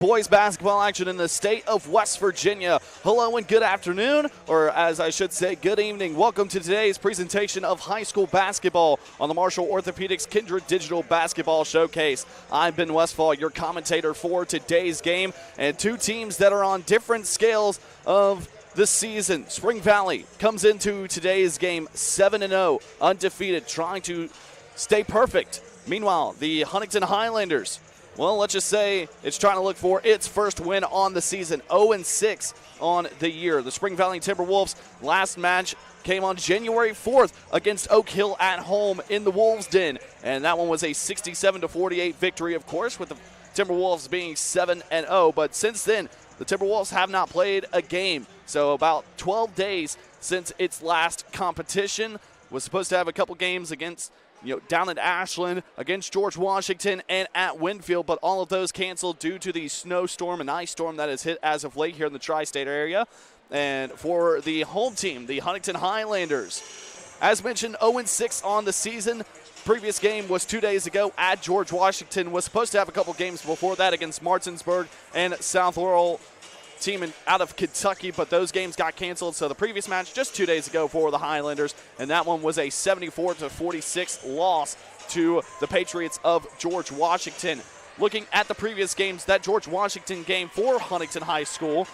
Boys basketball action in the state of West Virginia. Hello and good afternoon, or as I should say, good evening. Welcome to today's presentation of high school basketball on the Marshall Orthopedics Kindred Digital Basketball Showcase. I'm Ben Westfall, your commentator for today's game, and two teams that are on different scales of the season. Spring Valley comes into today's game 7-0, undefeated, trying to stay perfect. Meanwhile, the Huntington Highlanders, well, let's just say it's trying to look for its first win on the season, 0-6 on the year. The Spring Valley Timberwolves last match came on January 4th against Oak Hill at home in the Wolves' Den, and that one was a 67-48 victory, of course, with the Timberwolves being 7-0. But since then, the Timberwolves have not played a game, so about 12 days since its last competition. Was supposed to have a couple games against down at Ashland, against George Washington, and at Winfield, but all of those canceled due to the snowstorm and ice storm that has hit as of late here in the tri-state area. And for the home team, the Huntington Highlanders, as mentioned, 0-6 on the season. Previous game was 2 days ago at George Washington. Was supposed to have a couple games before that against Martinsburg and South Laurel, team out of Kentucky, but those games got canceled. So the previous match just 2 days ago for the Highlanders, and that one was a 74-46 loss to the Patriots of George Washington. Looking at the previous games, that George Washington game for Huntington High School,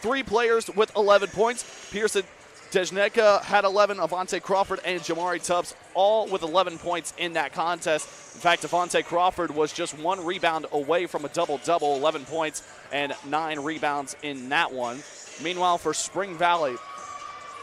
3 players with 11 points. Pearson Dejneka had 11, Avante Crawford and Jamari Tubbs all with 11 points in that contest. In fact, Avante Crawford was just 1 rebound away from a double-double, 11 points and 9 rebounds in that one. Meanwhile, for Spring Valley,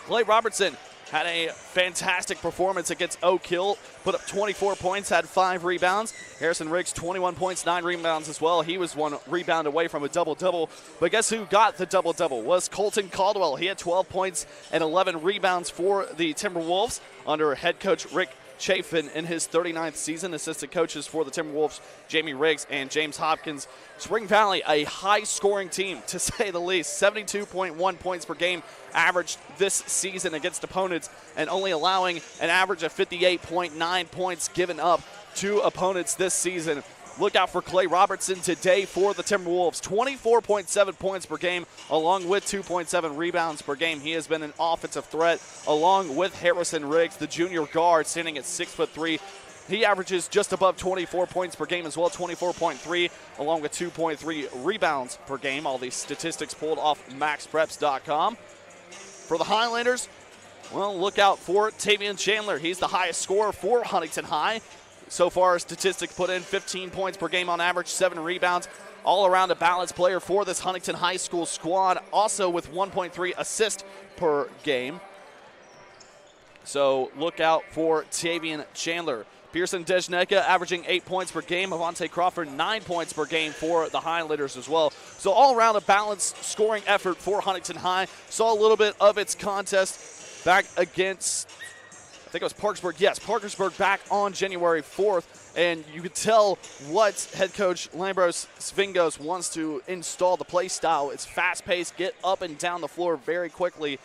Clay Robertson had a fantastic performance against Oak Hill, put up 24 points, had 5 rebounds. Harrison Riggs, 21 points, 9 rebounds as well. He was 1 rebound away from a double-double. But guess who got the double-double? Was Colton Caldwell. He had 12 points and 11 rebounds for the Timberwolves under head coach Rick Chafin in his 39th season. Assistant coaches for the Timberwolves, Jamie Riggs and James Hopkins. Spring Valley, a high-scoring team, to say the least. 72.1 points per game averaged this season against opponents, and only allowing an average of 58.9 points given up to opponents this season. Look out for Clay Robertson today for the Timberwolves. 24.7 points per game, along with 2.7 rebounds per game. He has been an offensive threat, along with Harrison Riggs, the junior guard, standing at 6'3". He averages just above 24 points per game as well, 24.3, along with 2.3 rebounds per game. All these statistics pulled off MaxPreps.com. For the Highlanders, well, look out for Tavian Chandler. He's the highest scorer for Huntington High. So far, statistics put in 15 points per game on average, 7 rebounds. All around a balanced player for this Huntington High School squad, also with 1.3 assists per game. So look out for Tavian Chandler. Pearson Dejneka averaging 8 points per game. Avante Crawford, 9 points per game for the Highlanders as well. So all around a balanced scoring effort for Huntington High. Saw a little bit of its contest back against, I think it was Parkersburg. Yes, Parkersburg back on January 4th. And you could tell what head coach Lambros Svingos wants to install the play style. It's fast-paced, get up and down the floor very quickly.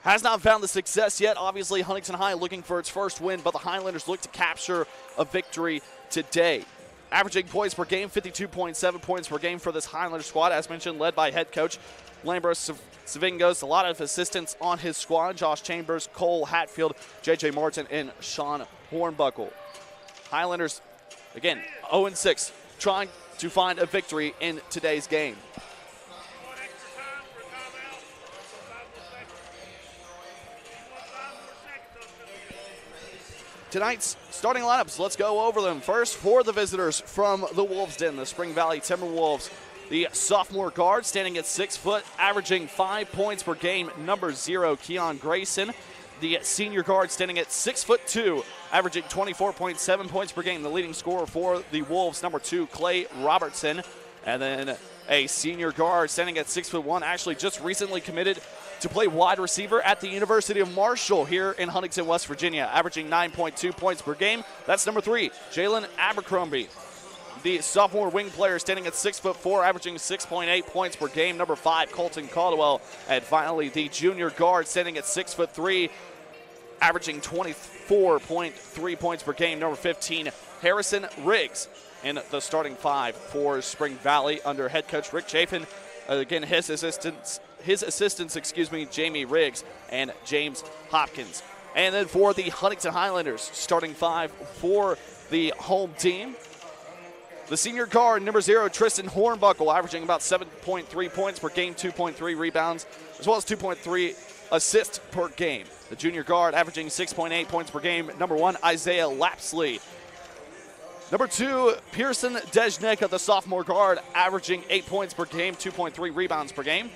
Has not found the success yet. Obviously, Huntington High looking for its first win, but the Highlanders look to capture a victory today. Averaging points per game, 52.7 points per game for this Highlander squad, as mentioned, led by head coach Lambros Svingos. A lot of assistants on his squad: Josh Chambers, Cole Hatfield, J.J. Martin, and Sean Hornbuckle. Highlanders, again, 0-6, trying to find a victory in today's game. Tonight's starting lineups, let's go over them. First, for the visitors from the Wolves' Den, the Spring Valley Timberwolves. The sophomore guard standing at 6 foot, averaging 5 points per game, number 0, Keon Grayson. The senior guard standing at 6'2", averaging 24.7 points per game, the leading scorer for the Wolves, number 2, Clay Robertson. And then a senior guard standing at 6'1", actually just recently committed to play wide receiver at the University of Marshall here in Huntington, West Virginia, averaging 9.2 points per game. That's number 3, Jalen Abercrombie. The sophomore wing player standing at 6'4", averaging 6.8 points per game, number 5, Colton Caldwell. And finally, the junior guard standing at 6'3", averaging 24.3 points per game, number 15, Harrison Riggs. in the starting five for Spring Valley under head coach Rick Chafin. Again, his assistants, Jamie Riggs and James Hopkins. And then for the Huntington Highlanders, starting five for the home team, the senior guard, number 0, Tristan Hornbuckle, averaging about 7.3 points per game, 2.3 rebounds, as well as 2.3 assists per game. The junior guard, averaging 6.8 points per game, number 1, Isaiah Lapsley. Number 2, Pearson Dejneka, the sophomore guard, averaging 8 points per game, 2.3 rebounds per game.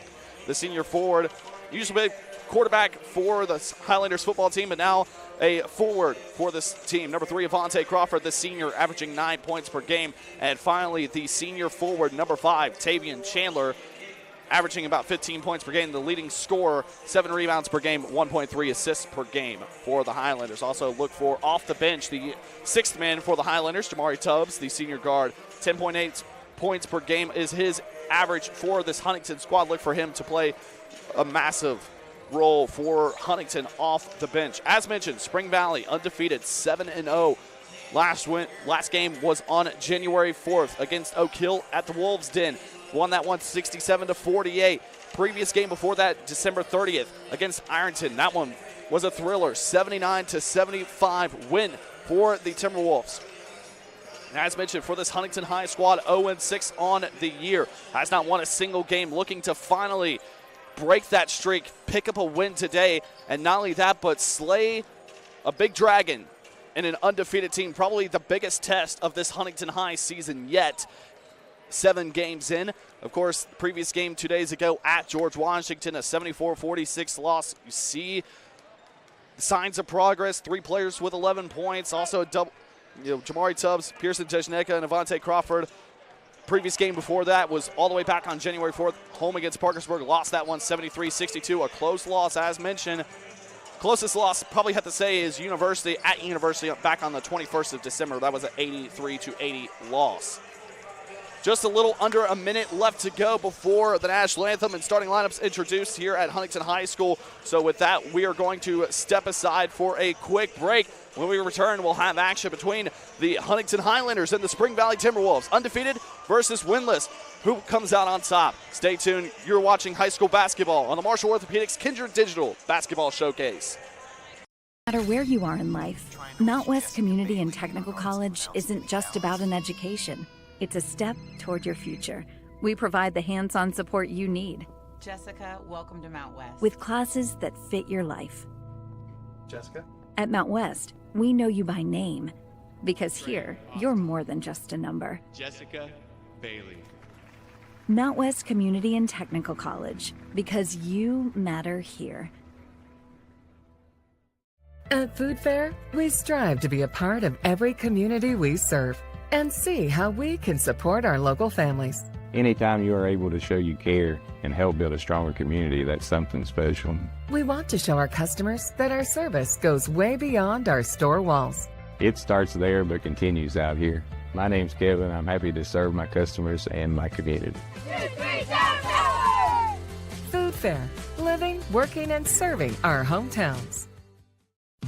The senior forward, usually quarterback for the Highlanders football team, but now a forward for this team. Number 3, Avante Crawford, the senior, averaging 9 points per game. And finally, the senior forward, number 5, Tavian Chandler, averaging about 15 points per game. The leading scorer, 7 rebounds per game, 1.3 assists per game for the Highlanders. Also look for off the bench, the 6th man for the Highlanders, Jamari Tubbs, the senior guard. 10.8 points per game is his average for this Huntington squad. Look for him to play a massive role for Huntington off the bench. As mentioned, Spring Valley undefeated, 7-0. Last game was on January 4th against Oak Hill at the Wolves' Den. Won that one 67-48. Previous game before that, December 30th against Ironton. That one was a thriller, 79-75 win for the Timberwolves. As mentioned, for this Huntington High squad, 0-6 on the year. Has not won a single game, looking to finally break that streak, pick up a win today, and not only that, but slay a big dragon in an undefeated team. Probably the biggest test of this Huntington High season yet. 7 games in. Of course, the previous game 2 days ago at George Washington, a 74-46 loss. You see signs of progress. 3 players with 11 points. Also a double, Jamari Tubbs, Pearson Dejneka, and Avante Crawford. Previous game before that was all the way back on January 4th, home against Parkersburg. Lost that one 73-62, a close loss as mentioned. Closest loss, probably have to say, is University back on the 21st of December. That was an 83-80 loss. Just a little under a minute left to go before the national anthem and starting lineups introduced here at Huntington High School. So with that, we are going to step aside for a quick break. When we return, we'll have action between the Huntington Highlanders and the Spring Valley Timberwolves. Undefeated versus winless. Who comes out on top? Stay tuned. You're watching high school basketball on the Marshall Orthopedics Kindred Digital Basketball Showcase. No matter where you are in life, Mount West Community and Technical College isn't just about an education. It's a step toward your future. We provide the hands-on support you need. Jessica, welcome to Mount West. With classes that fit your life. Jessica? At Mount West, we know you by name, because here, you're more than just a number. Jessica Bailey. Mount West Community and Technical College, because you matter here. At Food Fair, we strive to be a part of every community we serve and see how we can support our local families. Anytime you are able to show you care and help build a stronger community, that's something special. We want to show our customers that our service goes way beyond our store walls. It starts there but continues out here. My name's Kevin. I'm happy to serve my customers and my community. Food Fair, living, working, and serving our hometowns.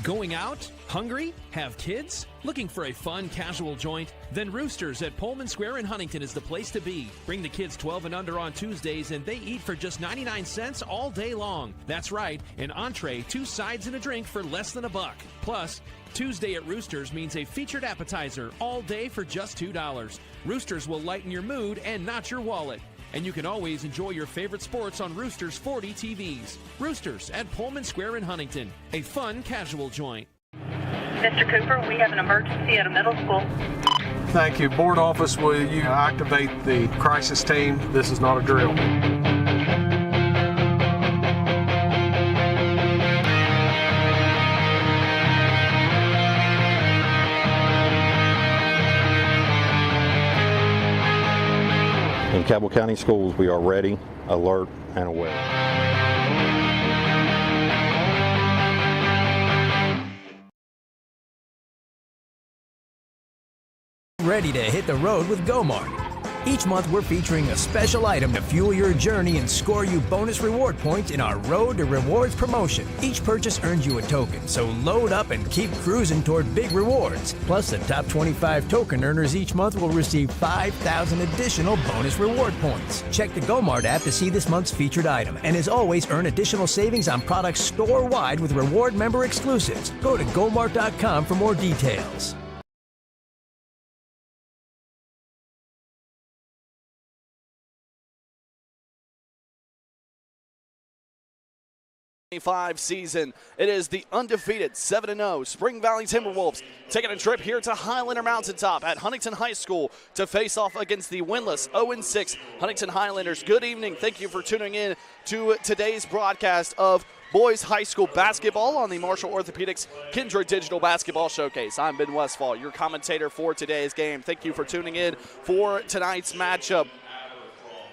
Going out? Hungry? Have kids? Looking for a fun, casual joint? Then Roosters at Pullman Square in Huntington is the place to be. Bring the kids 12 and under on Tuesdays, and they eat for just 99 cents all day long. That's right, an entree, 2 sides, and a drink for less than $1. Plus, Tuesday at Roosters means a featured appetizer all day for just $2. Roosters will lighten your mood and not your wallet. And you can always enjoy your favorite sports on Roosters 40 TVs. Roosters at Pullman Square in Huntington, a fun, casual joint. Mr. Cooper, we have an emergency at a middle school. Thank you. Board office, will you activate the crisis team? This is not a drill. In Cabell County Schools, we are ready, alert, and aware. Ready to hit the road with GoMart. Each month, we're featuring a special item to fuel your journey and score you bonus reward points in our Road to Rewards promotion. Each purchase earns you a token, so load up and keep cruising toward big rewards. Plus, the top 25 token earners each month will receive 5,000 additional bonus reward points. Check the GoMart app to see this month's featured item. And as always, earn additional savings on products store-wide with reward member exclusives. Go to gomart.com for more details. Season. It is the undefeated 7-0 Spring Valley Timberwolves taking a trip here to Highlander Mountaintop at Huntington High School to face off against the winless 0-6 Huntington Highlanders. Good evening. Thank you for tuning in to today's broadcast of boys high school basketball on the Marshall Orthopedics Kindred Digital Basketball Showcase. I'm Ben Westfall, your commentator for today's game. Thank you for tuning in for tonight's matchup.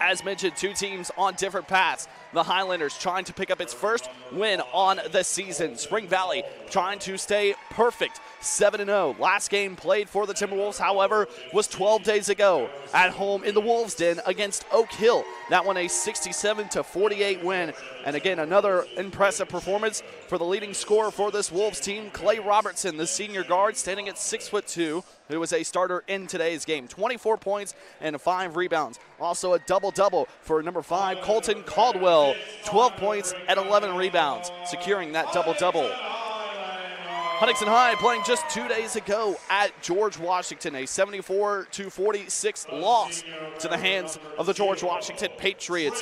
As mentioned, two teams on different paths. The Highlanders trying to pick up its first win on the season. Spring Valley trying to stay perfect, 7-0. Last game played for the Timberwolves, however, was 12 days ago at home in the Wolves' Den against Oak Hill. That one a 67-48 win. And again, another impressive performance for the leading scorer for this Wolves team, Clay Robertson, the senior guard, standing at 6'2", who was a starter in today's game. 24 points and 5 rebounds. Also a double-double for number 5, Colton Caldwell. 12 points and 11 rebounds, securing that double-double. Huntington High playing just 2 days ago at George Washington, a 74-46 loss to the hands of the George Washington Patriots.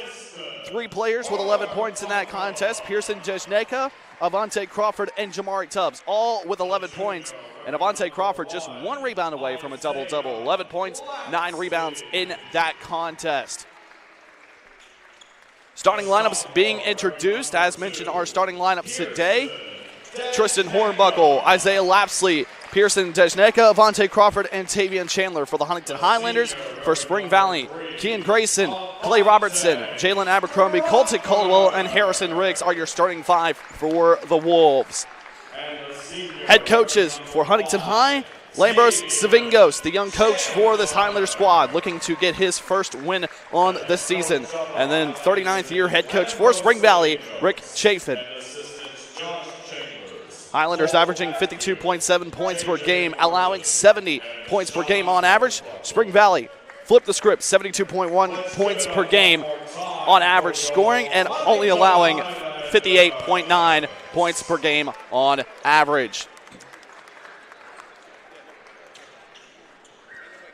3 players with 11 points in that contest: Pearson Jesneka, Avante Crawford, and Jamari Tubbs, all with 11 points. And Avante Crawford just 1 rebound away from a double-double. 11 points, 9 rebounds in that contest. Starting lineups being introduced. As mentioned, our starting lineups today: Tristan Hornbuckle, Isaiah Lapsley, Pearson Jesneka, Avante Crawford, and Tavian Chandler. For the Huntington Highlanders, for Spring Valley, Kean Grayson, Clay Robertson, Jalen Abercrombie, Colton Caldwell, and Harrison Riggs are your starting 5 for the Wolves. Head coaches for Huntington High: Lambros Savingos, the young coach for this Highlander squad, looking to get his first win on the season. And then 39th year head coach for Spring Valley, Rick Chafin. Highlanders averaging 52.7 points per game, allowing 70 points per game on average. Spring Valley flipped the script, 72.1 points per game on average scoring, and only allowing 58.9 points per game on average.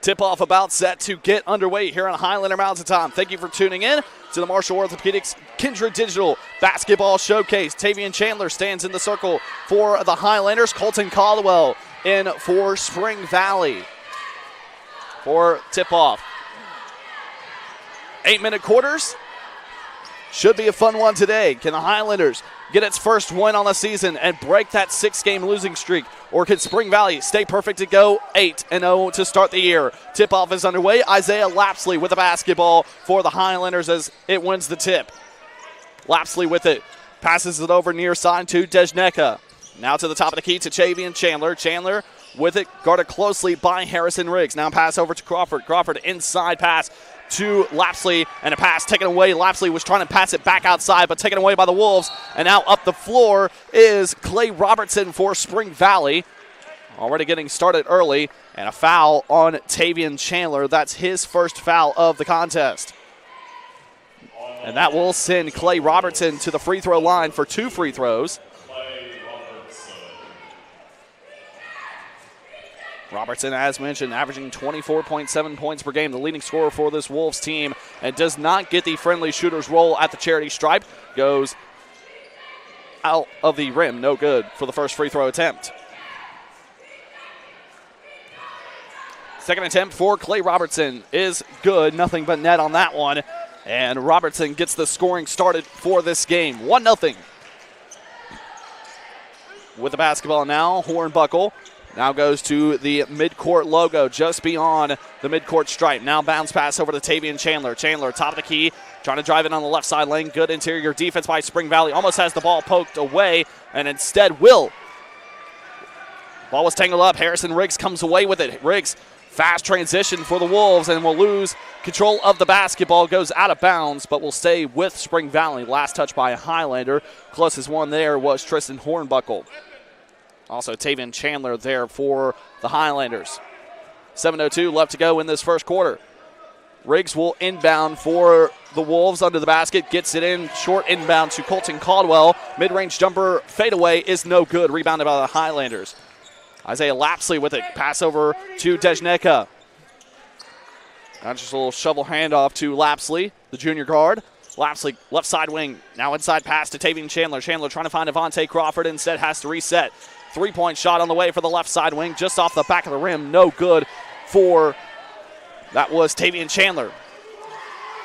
Tip-off about set to get underway here on Highlander Mountaintop. Thank you for tuning in to the Marshall Orthopedics Kindred Digital Basketball Showcase. Tavian Chandler stands in the circle for the Highlanders. Colton Caldwell in for Spring Valley for tip-off. 8-minute quarters. Should be a fun one today. Can the Highlanders get its first win on the season and break that 6-game losing streak? Or can Spring Valley stay perfect to go 8-0 to start the year? Tip-off is underway. Isaiah Lapsley with the basketball for the Highlanders as it wins the tip. Lapsley with it. Passes it over near side to Jesneka. Now to the top of the key to Tavian Chandler. Chandler with it, guarded closely by Harrison Riggs. Now pass over to Crawford. Crawford inside pass to Lapsley, and a pass taken away. Lapsley was trying to pass it back outside, but taken away by the Wolves. And now up the floor is Clay Robertson for Spring Valley. Already getting started early, and a foul on Tavian Chandler. That's his first foul of the contest. And that will send Clay Robertson to the free throw line for 2 free throws. Robertson, as mentioned, averaging 24.7 points per game, the leading scorer for this Wolves team, and does not get the friendly shooter's role at the charity stripe. Goes out of the rim, no good for the first free throw attempt. Second attempt for Clay Robertson is good, nothing but net on that one. And Robertson gets the scoring started for this game, 1-0. With the basketball now, Hornbuckle now goes to the midcourt logo just beyond the midcourt stripe. Now bounce pass over to Tavian Chandler. Chandler, top of the key, trying to drive it on the left side lane. Good interior defense by Spring Valley. Almost has the ball poked away, and instead will. Ball was tangled up. Harrison Riggs comes away with it. Riggs Fast transition for the Wolves, and will lose control of the basketball. Goes out of bounds, but will stay with Spring Valley. Last touch by a Highlander. Closest one there was Tristan Hornbuckle. Also Tavian Chandler there for the Highlanders. 7:02 left to go in this first quarter. Riggs will inbound for the Wolves under the basket. Gets it in, short inbound to Colton Caldwell. Mid-range jumper fadeaway is no good. Rebounded by the Highlanders. Isaiah Lapsley with it. Pass over to Dejneka. Now just a little shovel handoff to Lapsley, the junior guard. Lapsley, left side wing. Now inside pass to Tavian Chandler. Chandler trying to find Avante Crawford. Instead has to reset. Three-point shot on the way for the left side wing. Just off the back of the rim. No good for, that was Tavian Chandler.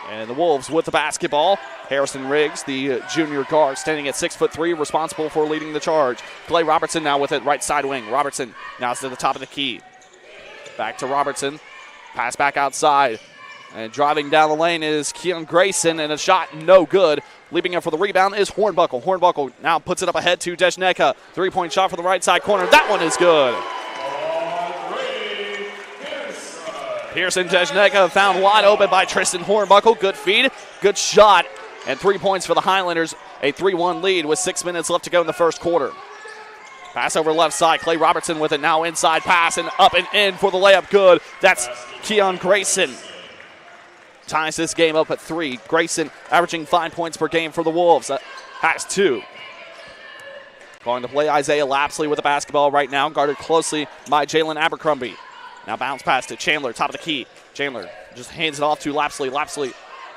And the Wolves with the basketball. Harrison Riggs, the junior guard, standing at 6'3", responsible for leading the charge. Clay Robertson now with it, right side wing. Robertson now to the top of the key. Back to Robertson. Pass back outside. And driving down the lane is Keon Grayson, and a shot no good. Leaping up for the rebound is Hornbuckle. Hornbuckle now puts it up ahead to Dejneka. Three-point shot for the right side corner. That one is good. Pearson Dejneka found wide open by Tristan Hornbuckle. Good feed, good shot, and 3 points for the Highlanders. A 3-1 lead with 6 minutes left to go in the first quarter. Pass over left side. Clay Robertson with it now inside pass and up and in for the layup. Good. That's Keon Grayson. Ties this game up at 3. Grayson averaging 5 points per game for the Wolves. Has 2. Going to play Isaiah Lapsley with the basketball right now, guarded closely by Jalen Abercrombie. Now bounce pass to Chandler, top of the key. Chandler just hands it off to Lapsley. Lapsley,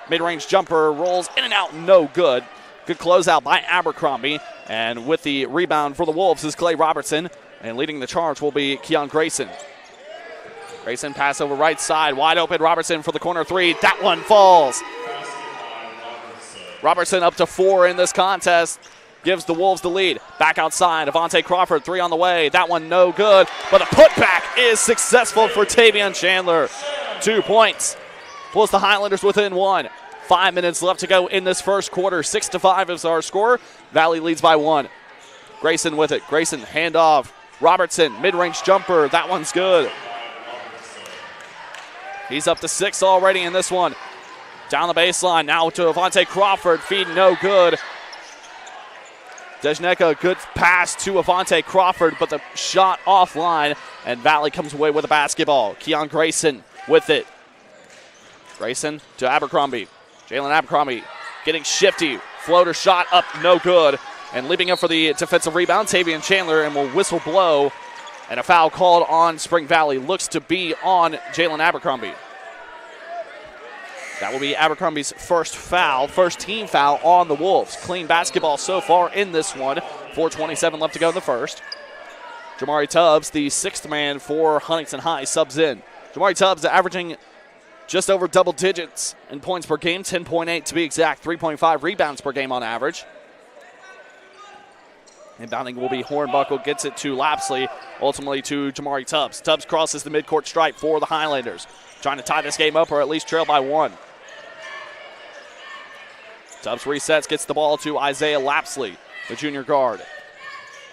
mid-range jumper, rolls in and out, no good. Good closeout by Abercrombie. And with the rebound for the Wolves is Clay Robertson. And leading the charge will be Keon Grayson. Grayson pass over right side, wide open. Robertson for the corner three. That one falls. Robertson up to 4 in this contest. Gives the Wolves the lead. Back outside, Avante Crawford, 3 on the way. That one no good, but a putback is successful for Tavian Chandler. 2 points. Pulls the Highlanders within 1. 5 minutes left to go in this first quarter. 6-5 is our score. Valley leads by 1. Grayson with it. Grayson handoff. Robertson, mid-range jumper. That one's good. He's up to 6 already in this one. Down the baseline, now to Avante Crawford. Feed no good. Dejneka, good pass to Avante Crawford, but the shot offline, and Valley comes away with the basketball. Keon Grayson with it. Grayson to Abercrombie. Jalen Abercrombie getting shifty. Floater shot up, no good. And leaping up for the defensive rebound, Tavian Chandler, and will whistle blow. And a foul called on Spring Valley. Looks to be on Jalen Abercrombie. That will be Abercrombie's first foul, first team foul on the Wolves. Clean basketball so far in this one. 4:27 left to go in the first. Jamari Tubbs, the 6th man for Huntington High, subs in. Jamari Tubbs averaging just over double digits in points per game, 10.8 to be exact, 3.5 rebounds per game on average. Inbounding will be Hornbuckle, gets it to Lapsley, ultimately to Jamari Tubbs. Tubbs crosses the midcourt stripe for the Highlanders, trying to tie this game up or at least trail by 1. Tubbs resets, gets the ball to Isaiah Lapsley, the junior guard.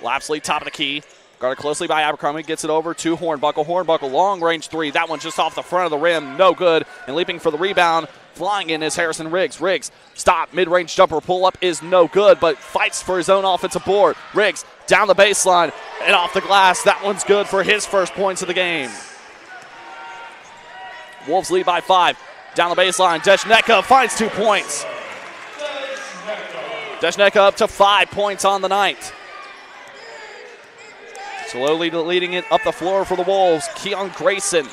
Lapsley, top of the key, guarded closely by Abercrombie, gets it over to Hornbuckle. Hornbuckle, long-range 3. That one just off the front of the rim, no good. And leaping for the rebound, flying in is Harrison Riggs. Riggs, stop, mid-range jumper, pull-up is no good, but fights for his own offensive board. Riggs, down the baseline, and off the glass. That one's good for his first points of the game. Wolves lead by 5. Down the baseline, Dejneka finds 2 points. Dejneka up to 5 points on the night. Slowly leading it up the floor for the Wolves, Keon Grayson.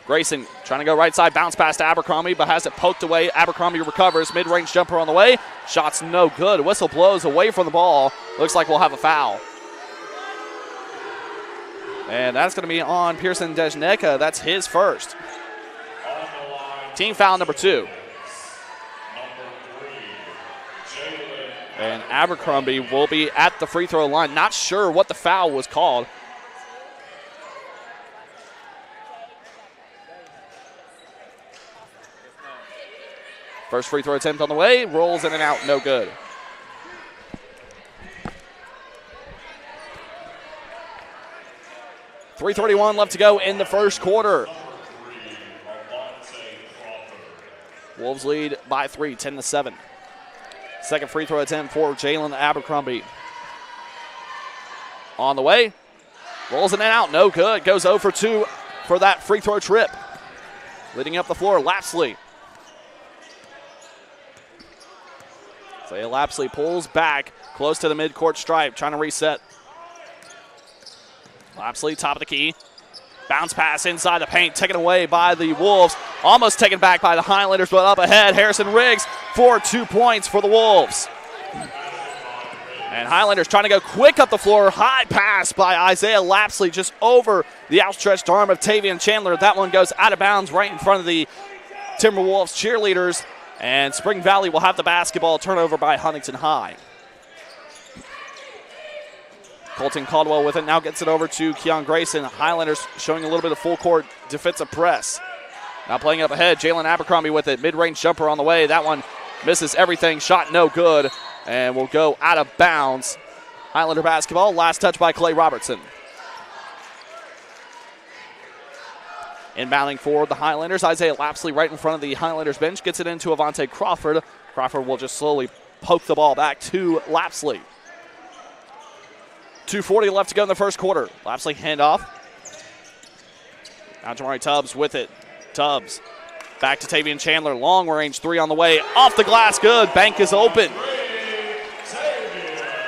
Grayson trying to go right side, bounce past Abercrombie, but has it poked away. Abercrombie recovers, mid-range jumper on the way. Shot's no good. Whistle blows away from the ball. Looks like we'll have a foul. And that's going to be on Pearson Dejneka. That's his first. Team foul number 2. And Abercrombie will be at the free throw line. Not sure what the foul was called. First free throw attempt on the way. Rolls in and out, no good. 3:31 left to go in the first quarter. Wolves lead by 3, 10-7. Second free throw attempt for Jalen Abercrombie. On the way. Rolls it in and out. No good. Goes 0 for 2 for that free throw trip. Leading up the floor, Lapsley. Isaiah Lapsley pulls back close to the midcourt stripe, trying to reset. Lapsley, top of the key. Bounce pass inside the paint, taken away by the Wolves. Almost taken back by the Highlanders, but up ahead, Harrison Riggs for 2 points for the Wolves. And Highlanders trying to go quick up the floor. High pass by Isaiah Lapsley just over the outstretched arm of Tavian Chandler. That one goes out of bounds right in front of the Timberwolves cheerleaders. And Spring Valley will have the basketball, turnover by Huntington High. Colton Caldwell with it, now gets it over to Keon Grayson. Highlanders showing a little bit of full court defensive press. Now playing up ahead, Jalen Abercrombie with it. Mid-range jumper on the way. That one misses everything, shot no good, and will go out of bounds. Highlander basketball, last touch by Clay Robertson. Inbounding for the Highlanders, Isaiah Lapsley right in front of the Highlanders bench, gets it into Avante Crawford. Crawford will just slowly poke the ball back to Lapsley. 2:40 left to go in the first quarter. Lapsley handoff. Now Jamari Tubbs with it. Tubbs back to Tavian Chandler. Long range three on the way. Off the glass, good. Bank is open.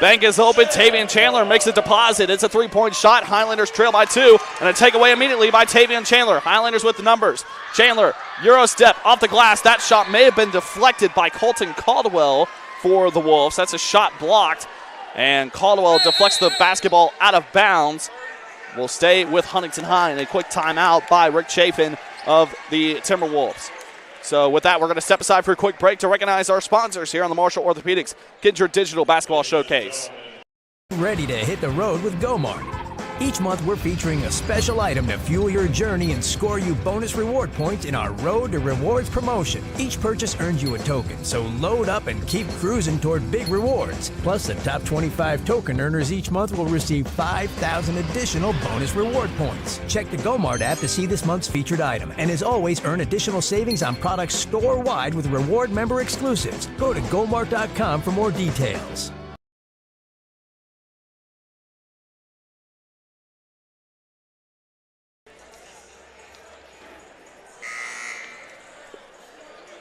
Bank is open. Tavian Chandler makes a deposit. It's a three-point shot. Highlanders trail by 2, and a takeaway immediately by Tavian Chandler. Highlanders with the numbers. Chandler, Euro step off the glass. That shot may have been deflected by Colton Caldwell for the Wolves. That's a shot blocked, and Caldwell deflects the basketball out of bounds. Will stay with Huntington High, and a quick timeout by Rick Chafin of the Timberwolves. So with that, we're going to step aside for a quick break to recognize our sponsors here on the Marshall Orthopedics Kindred Digital Basketball Showcase. Ready to hit the road with GoMart. Each month, we're featuring a special item to fuel your journey and score you bonus reward points in our Road to Rewards promotion. Each purchase earns you a token, so load up and keep cruising toward big rewards. Plus, the top 25 token earners each month will receive 5,000 additional bonus reward points. Check the GoMart app to see this month's featured item, and as always, earn additional savings on products store-wide with reward member exclusives. Go to gomart.com for more details.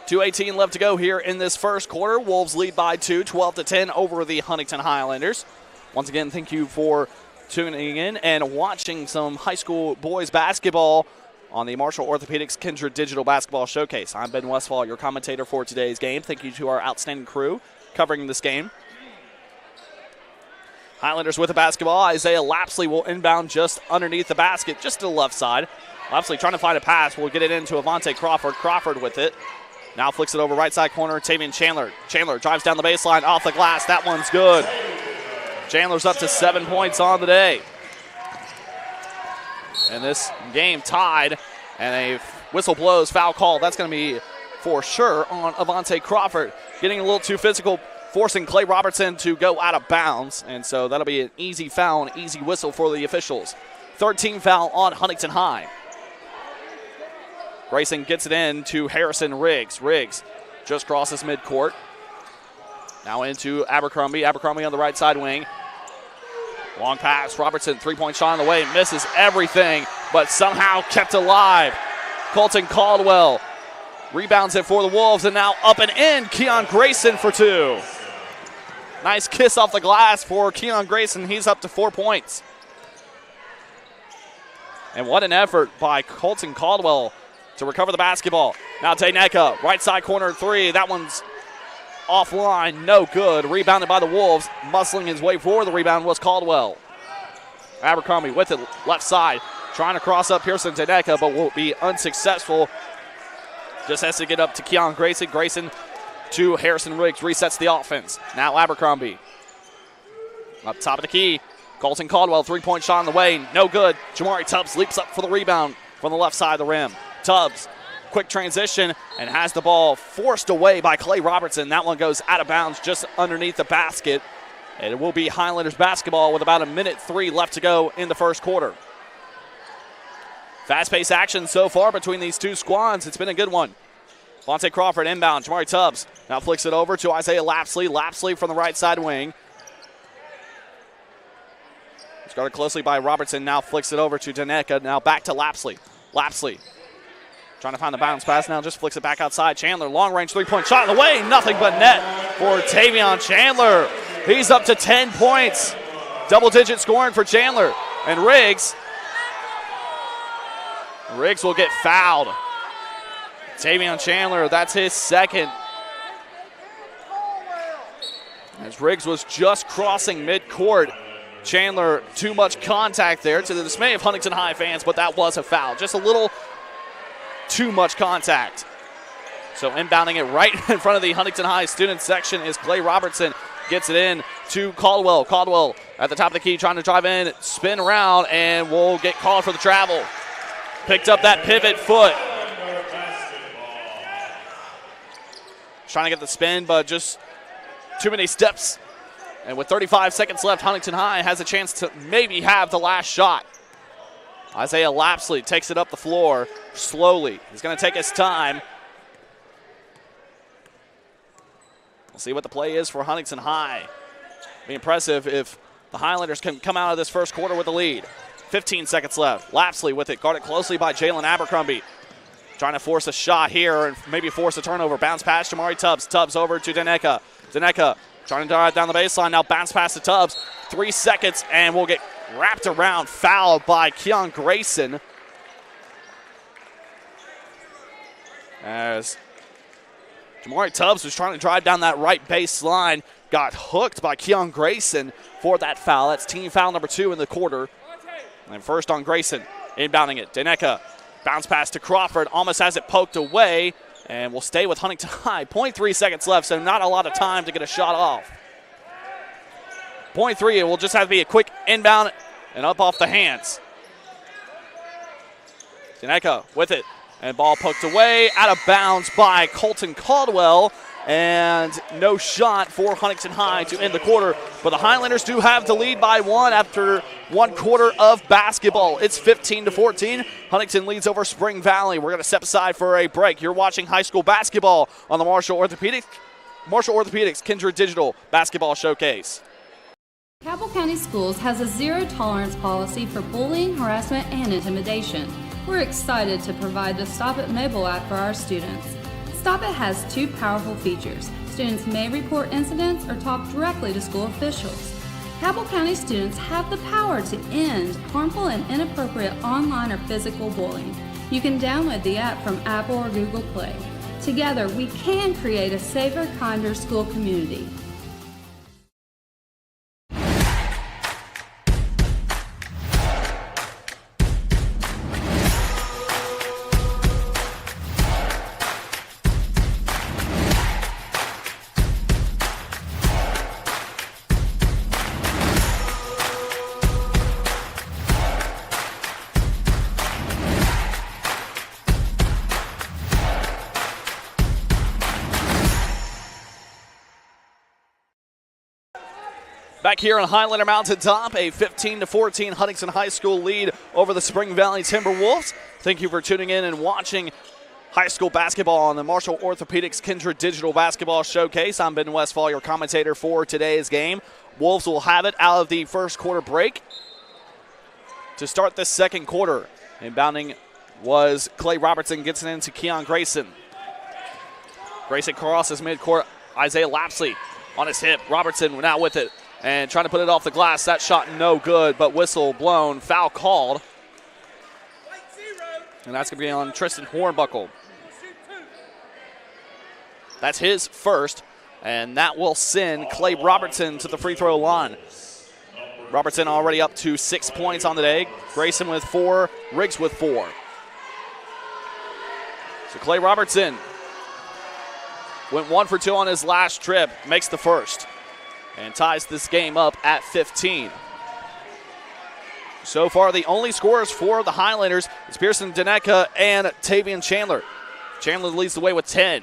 .218 left to go here in this first quarter. Wolves lead by 2, 12-10 over the Huntington Highlanders. Once again, thank you for tuning in and watching some high school boys basketball on the Marshall Orthopedics Kindred Digital Basketball Showcase. I'm Ben Westfall, your commentator for today's game. Thank you to our outstanding crew covering this game. Highlanders with the basketball. Isaiah Lapsley will inbound just underneath the basket, just to the left side. Lapsley trying to find a pass. Will get it into Avante Crawford. Crawford with it. Now flicks it over right side corner, Tavian Chandler. Chandler drives down the baseline, off the glass. That one's good. Chandler's up to 7 points on the day. And this game tied, and a whistle blows, foul call. That's going to be for sure on Avante Crawford. Getting a little too physical, forcing Clay Robertson to go out of bounds. And so that'll be an easy foul, an easy whistle for the officials. 13 foul on Huntington High. Grayson gets it in to Harrison Riggs. Riggs just crosses midcourt. Now into Abercrombie. Abercrombie on the right side wing. Long pass. Robertson, three-point shot on the way. Misses everything, but somehow kept alive. Colton Caldwell rebounds it for the Wolves, and now up and in. Keon Grayson for 2. Nice kiss off the glass for Keon Grayson. He's up to 4 points. And what an effort by Colton Caldwell to recover the basketball. Now Tayneka, right side corner three. That one's offline, no good. Rebounded by the Wolves. Muscling his way for the rebound was Caldwell. Abercrombie with it, left side. Trying to cross up Pearson Tayneka, but will be unsuccessful. Just has to get up to Keon Grayson. Grayson to Harrison Riggs, resets the offense. Now Abercrombie. Up top of the key. Colton Caldwell, three-point shot on the way, no good. Jamari Tubbs leaps up for the rebound from the left side of the rim. Tubbs, quick transition, and has the ball forced away by Clay Robertson. That one goes out of bounds just underneath the basket. And it will be Highlanders basketball with about 1:03 left to go in the first quarter. Fast-paced action so far between these two squads. It's been a good one. Vontae Crawford inbound. Jamari Tubbs now flicks it over to Isaiah Lapsley. Lapsley from the right side wing. It's guarded closely by Robertson. Now flicks it over to Daneka. Now back to Lapsley. Lapsley trying to find the bounce pass. Now just flicks it back outside. Chandler, long-range three-point shot in the way. Nothing but net for Tavion Chandler. He's up to 10 points. Double-digit scoring for Chandler. And Riggs will get fouled. Tavion Chandler, that's his second. As Riggs was just crossing midcourt. Chandler, too much contact there to the dismay of Huntington High fans, but that was a foul. Just a little too much contact. So inbounding it right in front of the Huntington High student section is Clay Robertson. Gets it in to Caldwell. Caldwell at the top of the key trying to drive in, spin around, and will get called for the travel. Picked up that pivot foot. Trying to get the spin, but just too many steps. And with 35 seconds left, Huntington High has a chance to maybe have the last shot. Isaiah Lapsley takes it up the floor slowly. He's going to take his time. We'll see what the play is for Huntington High. Be impressive if the Highlanders can come out of this first quarter with a lead. 15 seconds left. Lapsley with it, guarded closely by Jalen Abercrombie. Trying to force a shot here and maybe force a turnover. Bounce pass to Jamari Tubbs. Tubbs over to Daneka. Daneka trying to drive down the baseline. Now bounce pass to Tubbs. 3 seconds and we'll get wrapped around. Fouled by Keon Grayson. As Jamari Tubbs was trying to drive down that right baseline. Got hooked by Keon Grayson for that foul. That's team foul number 2 in the quarter. And first on Grayson. Inbounding it. Daneka. Bounce pass to Crawford, almost has it poked away, and will stay with Huntington High. 0.3 seconds left, so not a lot of time to get a shot off. 0.3, it will just have to be a quick inbound and up off the hands. Daneka with it, and ball poked away, out of bounds by Colton Caldwell, and no shot for Huntington High to end the quarter. But the Highlanders do have the lead by 1 after 1 quarter of basketball. It's 15-14. Huntington leads over Spring Valley. We're going to step aside for a break. You're watching high school basketball on the Marshall Orthopedics Kindred Digital Basketball Showcase. Cabell County Schools has a zero-tolerance policy for bullying, harassment, and intimidation. We're excited to provide the Stop It mobile app for our students. Stop It has 2 powerful features. Students may report incidents or talk directly to school officials. Cabell County students have the power to end harmful and inappropriate online or physical bullying. You can download the app from Apple or Google Play. Together, we can create a safer, kinder school community. Back here on Highlander Mountaintop, a 15-14 Huntington High School lead over the Spring Valley Timberwolves. Thank you for tuning in and watching high school basketball on the Marshall Orthopedics Kindred Digital Basketball Showcase. I'm Ben Westfall, your commentator for today's game. Wolves will have it out of the first quarter break to start this second quarter. Inbounding was Clay Robertson, gets it into Keon Grayson. Grayson crosses midcourt. Isaiah Lapsley on his hip. Robertson now with it and trying to put it off the glass. That shot no good, but whistle blown. Foul called. And that's going to be on Tristan Hornbuckle. That's his first, and that will send Clay Robertson to the free throw line. Robertson already up to 6 points on the day. Grayson with 4, Riggs with 4. So Clay Robertson went 1 for 2 on his last trip, makes the first, and ties this game up at 15. So far, the only scorers for the Highlanders is Pearson Daneka and Tavion Chandler. Chandler leads the way with 10,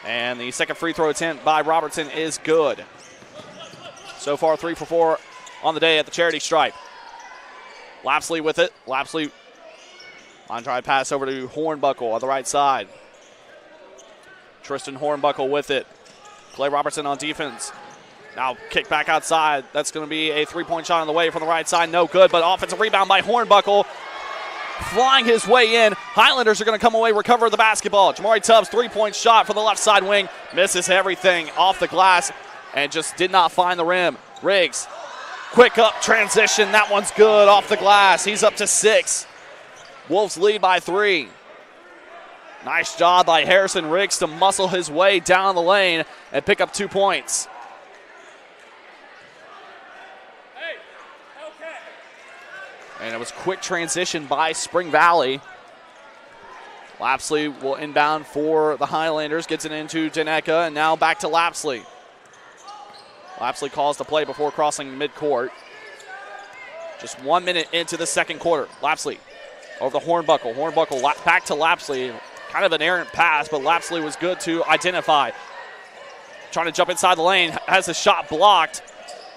and the second free throw attempt by Robertson is good. So far, 3 for 4 on the day at the charity stripe. Lapsley with it. Lapsley On drive pass over to Hornbuckle on the right side. Tristan Hornbuckle with it. Clay Robertson on defense. Now kick back outside. That's going to be a three-point shot on the way from the right side. No good, but offensive rebound by Hornbuckle. Flying his way in. Highlanders are going to come away, recover the basketball. Jamari Tubbs, three-point shot for the left side wing. Misses everything off the glass and just did not find the rim. Riggs, quick up transition. That one's good off the glass. He's up to 6. Wolves lead by 3. Nice job by Harrison Riggs to muscle his way down the lane and pick up 2 points. And it was quick transition by Spring Valley. Lapsley will inbound for the Highlanders, gets it into Daneka, and now back to Lapsley. Lapsley calls the play before crossing midcourt. Just 1 minute into the second quarter. Lapsley over the Hornbuckle. Hornbuckle back to Lapsley. Kind of an errant pass, but Lapsley was good to identify. Trying to jump inside the lane, has the shot blocked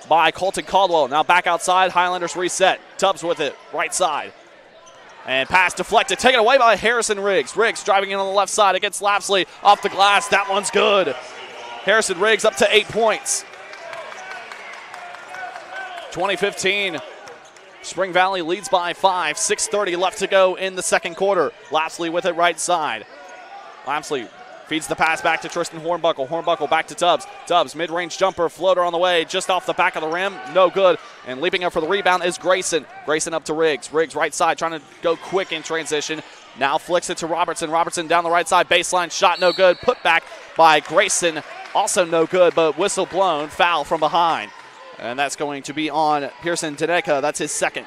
by Colton Caldwell. Now back outside, Highlanders reset. Tubbs with it, right side. And pass deflected, taken away by Harrison Riggs. Riggs driving in on the left side against Lapsley. Off the glass, that one's good. Harrison Riggs up to 8 points. 2015. Spring Valley leads by 5. 6:30 left to go in the second quarter. Lapsley with it right side. Lapsley feeds the pass back to Tristan Hornbuckle. Hornbuckle back to Tubbs. Tubbs, mid-range jumper, floater on the way, just off the back of the rim. No good. And leaping up for the rebound is Grayson. Grayson up to Riggs. Riggs right side, trying to go quick in transition. Now flicks it to Robertson. Robertson down the right side, baseline shot, no good. Put back by Grayson, also no good, but whistle blown, foul from behind. And that's going to be on Pearson Daneka. That's his second.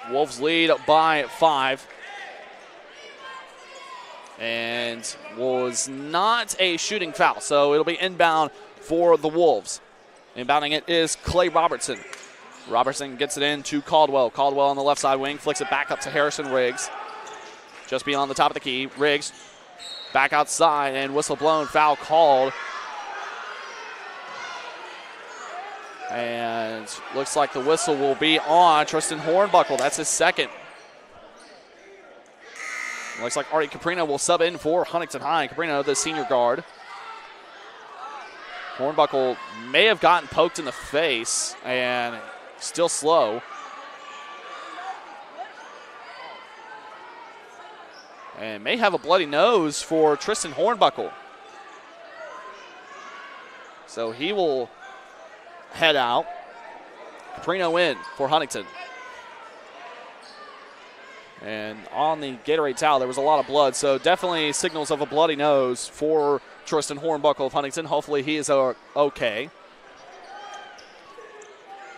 Wolves lead by 5. And was not a shooting foul, so it'll be inbound for the Wolves. Inbounding it is Clay Robertson. Robertson gets it in to Caldwell. Caldwell on the left side wing, flicks it back up to Harrison Riggs. Just beyond the top of the key. Riggs back outside, and whistle blown, foul called. And looks like the whistle will be on Tristan Hornbuckle. That's his second. Looks like Artie Caprino will sub in for Huntington High. Caprino, the senior guard. Hornbuckle may have gotten poked in the face and still slow. And may have a bloody nose for Tristan Hornbuckle. So he will head out. Caprino in for Huntington. And on the Gatorade towel, there was a lot of blood, so definitely signals of a bloody nose for Tristan Hornbuckle of Huntington. Hopefully he is okay.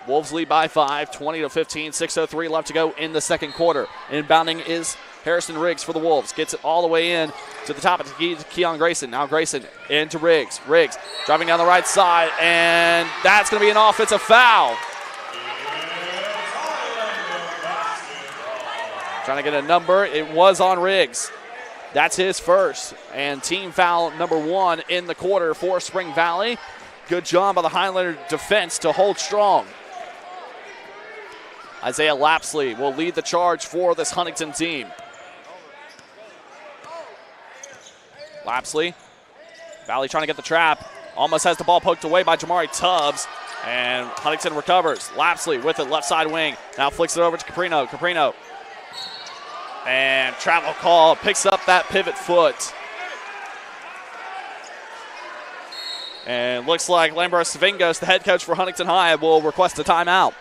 Wolves lead by 5, 20-15, 6:03 left to go in the second quarter. Inbounding is Harrison Riggs for the Wolves. Gets it all the way in to the top of the key to Keon Grayson. Now Grayson into Riggs. Riggs driving down the right side, and that's going to be an offensive foul. Trying to get a number. It was on Riggs. That's his first. And team foul number 1 in the quarter for Spring Valley. Good job by the Highlander defense to hold strong. Isaiah Lapsley will lead the charge for this Huntington team. Lapsley, Valley trying to get the trap. Almost has the ball poked away by Jamari Tubbs. And Huntington recovers. Lapsley with it, left side wing. Now flicks it over to Caprino. Caprino. And travel call, picks up that pivot foot. And looks like Lambros Savingos, the head coach for Huntington High, will request a timeout.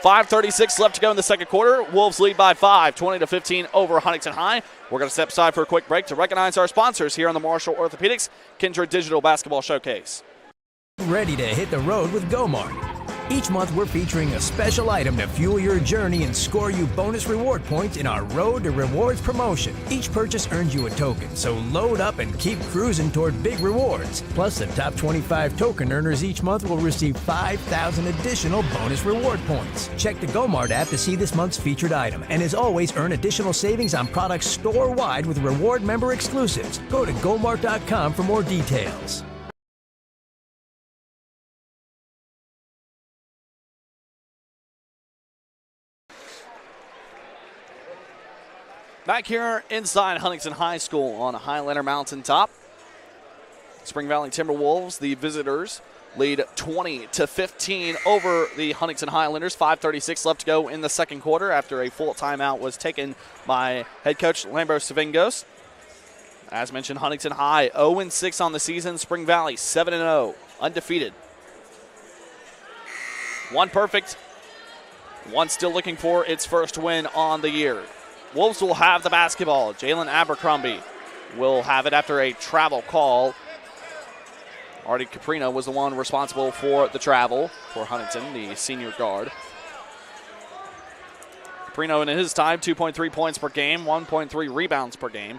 5:36 left to go in the second quarter. Wolves lead by 5, 20-15 over Huntington High. We're going to step aside for a quick break to recognize our sponsors here on the Marshall Orthopedics Kindred Digital Basketball Showcase. Ready to hit the road with GoMart. Each month we're featuring a special item to fuel your journey and score you bonus reward points in our Road to Rewards promotion. Each purchase earns you a token, so load up and keep cruising toward big rewards. Plus, the top 25 token earners each month will receive 5,000 additional bonus reward points. Check the GoMart app to see this month's featured item, and as always, earn additional savings on products store-wide with reward member exclusives. Go to GoMart.com for more details. Back here inside Huntington High School on a Highlander mountaintop. Spring Valley Timberwolves, the visitors, lead 20-15 over the Huntington Highlanders. 5:36 left to go in the second quarter after a full timeout was taken by head coach Lambros Savingos. As mentioned, Huntington High 0-6 on the season. Spring Valley 7-0, undefeated. One perfect, one still looking for its first win on the year. Wolves will have the basketball. Jalen Abercrombie will have it after a travel call. Artie Caprino was the one responsible for the travel for Huntington, the senior guard. Caprino in his time, 2.3 points per game, 1.3 rebounds per game.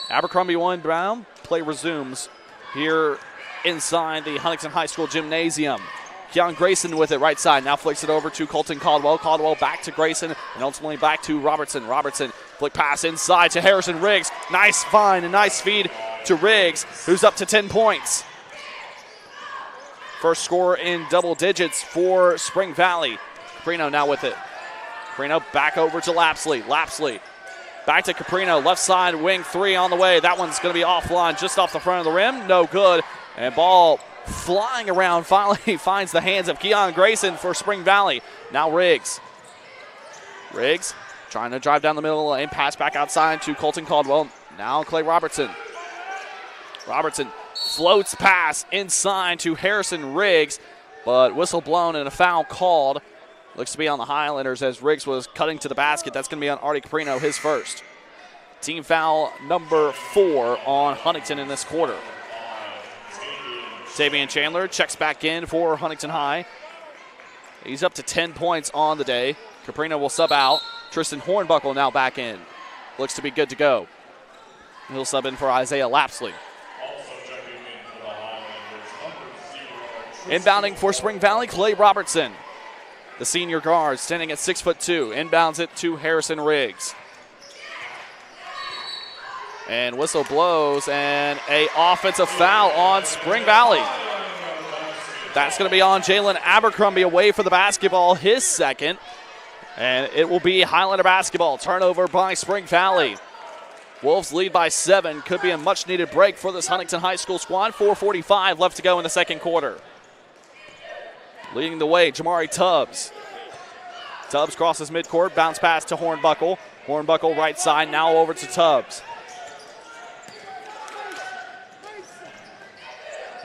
Abercrombie will inbound. Play resumes here inside the Huntington High School gymnasium. Keon Grayson with it right side. Now flicks it over to Colton Caldwell. Caldwell back to Grayson and ultimately back to Robertson. Robertson flick pass inside to Harrison Riggs. Nice find and nice feed to Riggs, who's up to 10 points. First score in double digits for Spring Valley. Caprino now with it. Caprino back over to Lapsley. Lapsley back to Caprino. Left side wing three on the way. That one's going to be offline just off the front of the rim. No good. And ball flying around finally finds the hands of Keon Grayson for Spring Valley. Now Riggs. Riggs trying to drive down the middle lane. Pass back outside to Colton Caldwell. Now Clay Robertson. Robertson floats pass inside to Harrison Riggs, but whistle blown and a foul called. Looks to be on the Highlanders as Riggs was cutting to the basket. That's going to be on Artie Caprino, his first. Team foul number 4 on Huntington in this quarter. Tavian Chandler checks back in for Huntington High. He's up to 10 points on the day. Caprino will sub out. Tristan Hornbuckle now back in. Looks to be good to go. He'll sub in for Isaiah Lapsley. Inbounding for Spring Valley, Clay Robertson. The senior guard standing at 6'2". Inbounds it to Harrison Riggs. And whistle blows and a offensive foul on Spring Valley. That's going to be on Jalen Abercrombie away for the basketball, his second. And it will be Highlander basketball. Turnover by Spring Valley. Wolves lead by 7. Could be a much-needed break for this Huntington High School squad. 4:45 left to go in the second quarter. Leading the way, Jamari Tubbs. Tubbs crosses midcourt, bounce pass to Hornbuckle. Hornbuckle right side, now over to Tubbs.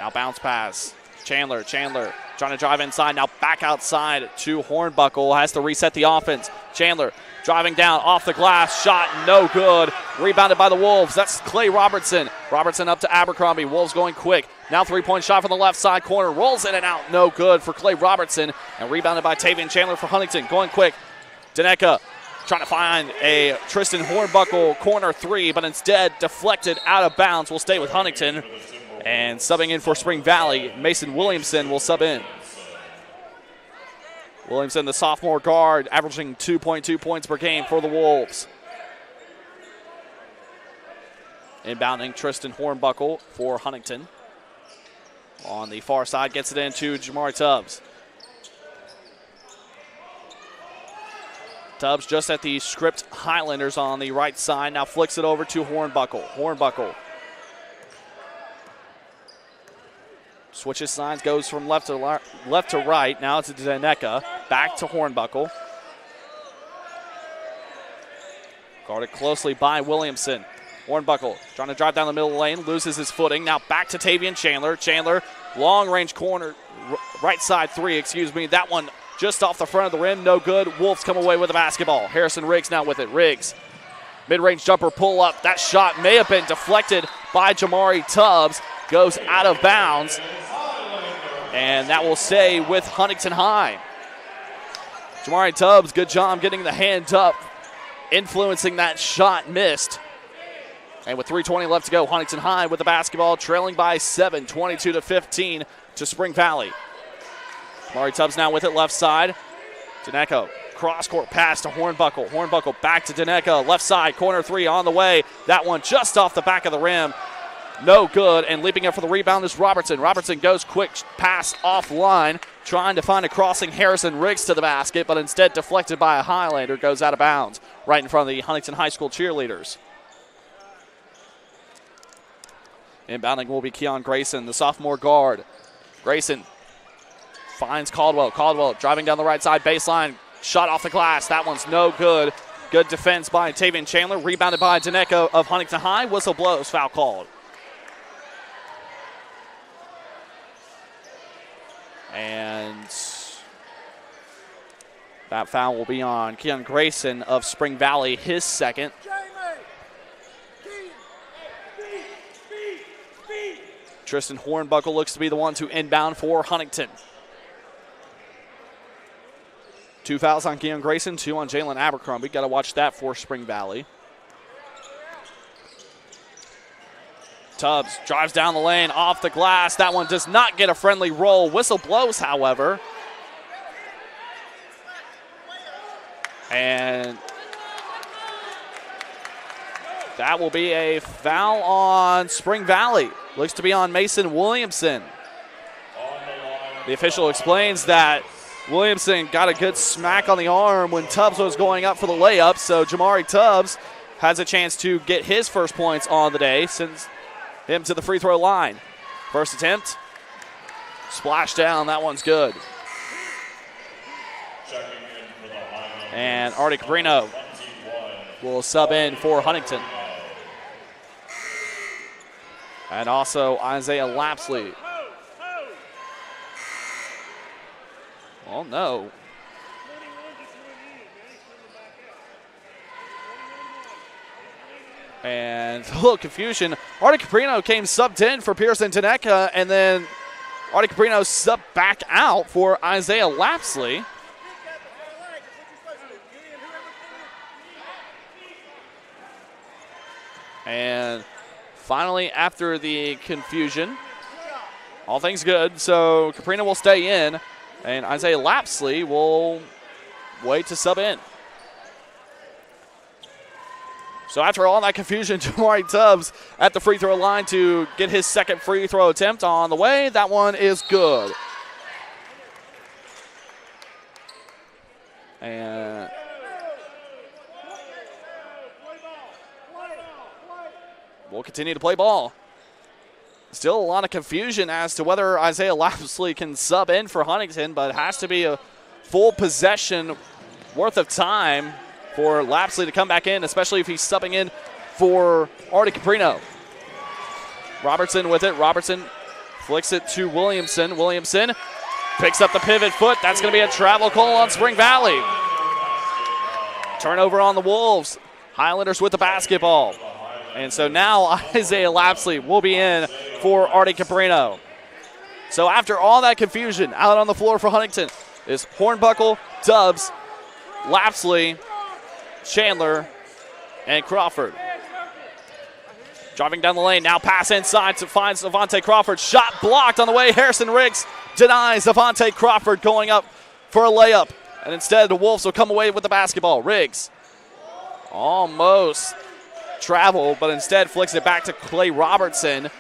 Now bounce pass. Chandler trying to drive inside, now back outside to Hornbuckle. Has to reset the offense. Chandler driving down off the glass, shot no good. Rebounded by the Wolves. That's Clay Robertson. Robertson up to Abercrombie. Wolves going quick. Now three-point shot from the left side corner. Rolls in and out. No good for Clay Robertson. And rebounded by Tavian Chandler for Huntington. Going quick. Daneka trying to find a Tristan Hornbuckle corner three, but instead deflected out of bounds. Will stay with Huntington. And subbing in for Spring Valley, Mason Williamson will sub in. Williamson, the sophomore guard, averaging 2.2 points per game for the Wolves. Inbounding Tristan Hornbuckle for Huntington. On the far side, gets it into Jamari Tubbs. Tubbs just at the script Highlanders on the right side. Now flicks it over to Hornbuckle. Hornbuckle switches sides, goes from left to right. Now it's Daneka. Back to Hornbuckle. Guarded closely by Williamson. Hornbuckle trying to drive down the middle lane, loses his footing. Now back to Tavian Chandler. Chandler, long-range corner, right side three, That one just off the front of the rim, no good. Wolves come away with the basketball. Harrison Riggs now with it. Riggs, mid-range jumper pull up. That shot may have been deflected by Jamari Tubbs. Goes out of bounds. And that will stay with Huntington High. Jamari Tubbs, good job getting the hand up, influencing that shot missed. And with 3:20 left to go, Huntington High with the basketball, trailing by 7, 22-15 to Spring Valley. Jamari Tubbs now with it left side. Daneka, cross-court pass to Hornbuckle. Hornbuckle back to Daneka, left side, corner three on the way. That one just off the back of the rim. No good, and leaping up for the rebound is Robertson. Robertson goes quick pass offline. trying to find a crossing Harrison Riggs to the basket, but instead deflected by a Highlander, goes out of bounds right in front of the Huntington High School cheerleaders. Inbounding will be Keon Grayson, the sophomore guard. Grayson finds Caldwell. Caldwell driving down the right side baseline. Shot off the glass. That one's no good. Good defense by Tavian Chandler. Rebounded by Daneko of Huntington High. Whistle blows. Foul called. And that foul will be on Keon Grayson of Spring Valley, his second. Tristan Hornbuckle looks to be the one to inbound for Huntington. 2 fouls on Keon Grayson, 2 on Jalen Abercrombie. Got to watch that for Spring Valley. Tubbs drives down the lane, off the glass. That one does not get a friendly roll. Whistle blows, however. And that will be a foul on Spring Valley. Looks to be on Mason Williamson. The official explains that Williamson got a good smack on the arm when Tubbs was going up for the layup, so Jamari Tubbs has a chance to get his first points on the day, sends him to the free throw line. First attempt, splash down, that one's good. And Artie Cabrino will sub in for Huntington. And also Isaiah Lapsley. Oh, no. And a little confusion. Artie Caprino came subbed in for Pearson Taneka, and then Artie Caprino subbed back out for Isaiah Lapsley. And finally, after the confusion, all things good. So Caprino will stay in, and Isaiah Lapsley will wait to sub in. So after all that confusion, Jamari Tubbs at the free throw line to get his second free throw attempt on the way. That one is good. And we'll continue to play ball. Still a lot of confusion as to whether Isaiah Lapsley can sub in for Huntington, but it has to be a full possession worth of time for Lapsley to come back in, especially if he's subbing in for Artie Caprino. Robertson with it. Robertson flicks it to Williamson. Williamson picks up the pivot foot. That's going to be a travel call on Spring Valley. Turnover on the Wolves. Highlanders with the basketball. And so now Isaiah Lapsley will be in for Artie Caprino. So after all that confusion, out on the floor for Huntington is Hornbuckle, Tubbs, Lapsley, Chandler, and Crawford. Driving down the lane, now pass inside to find Avante Crawford. Shot blocked on the way. Harrison Riggs denies Avante Crawford going up for a layup. And instead, the Wolves will come away with the basketball. Riggs almost travel, but instead flicks it back to Clay Robertson.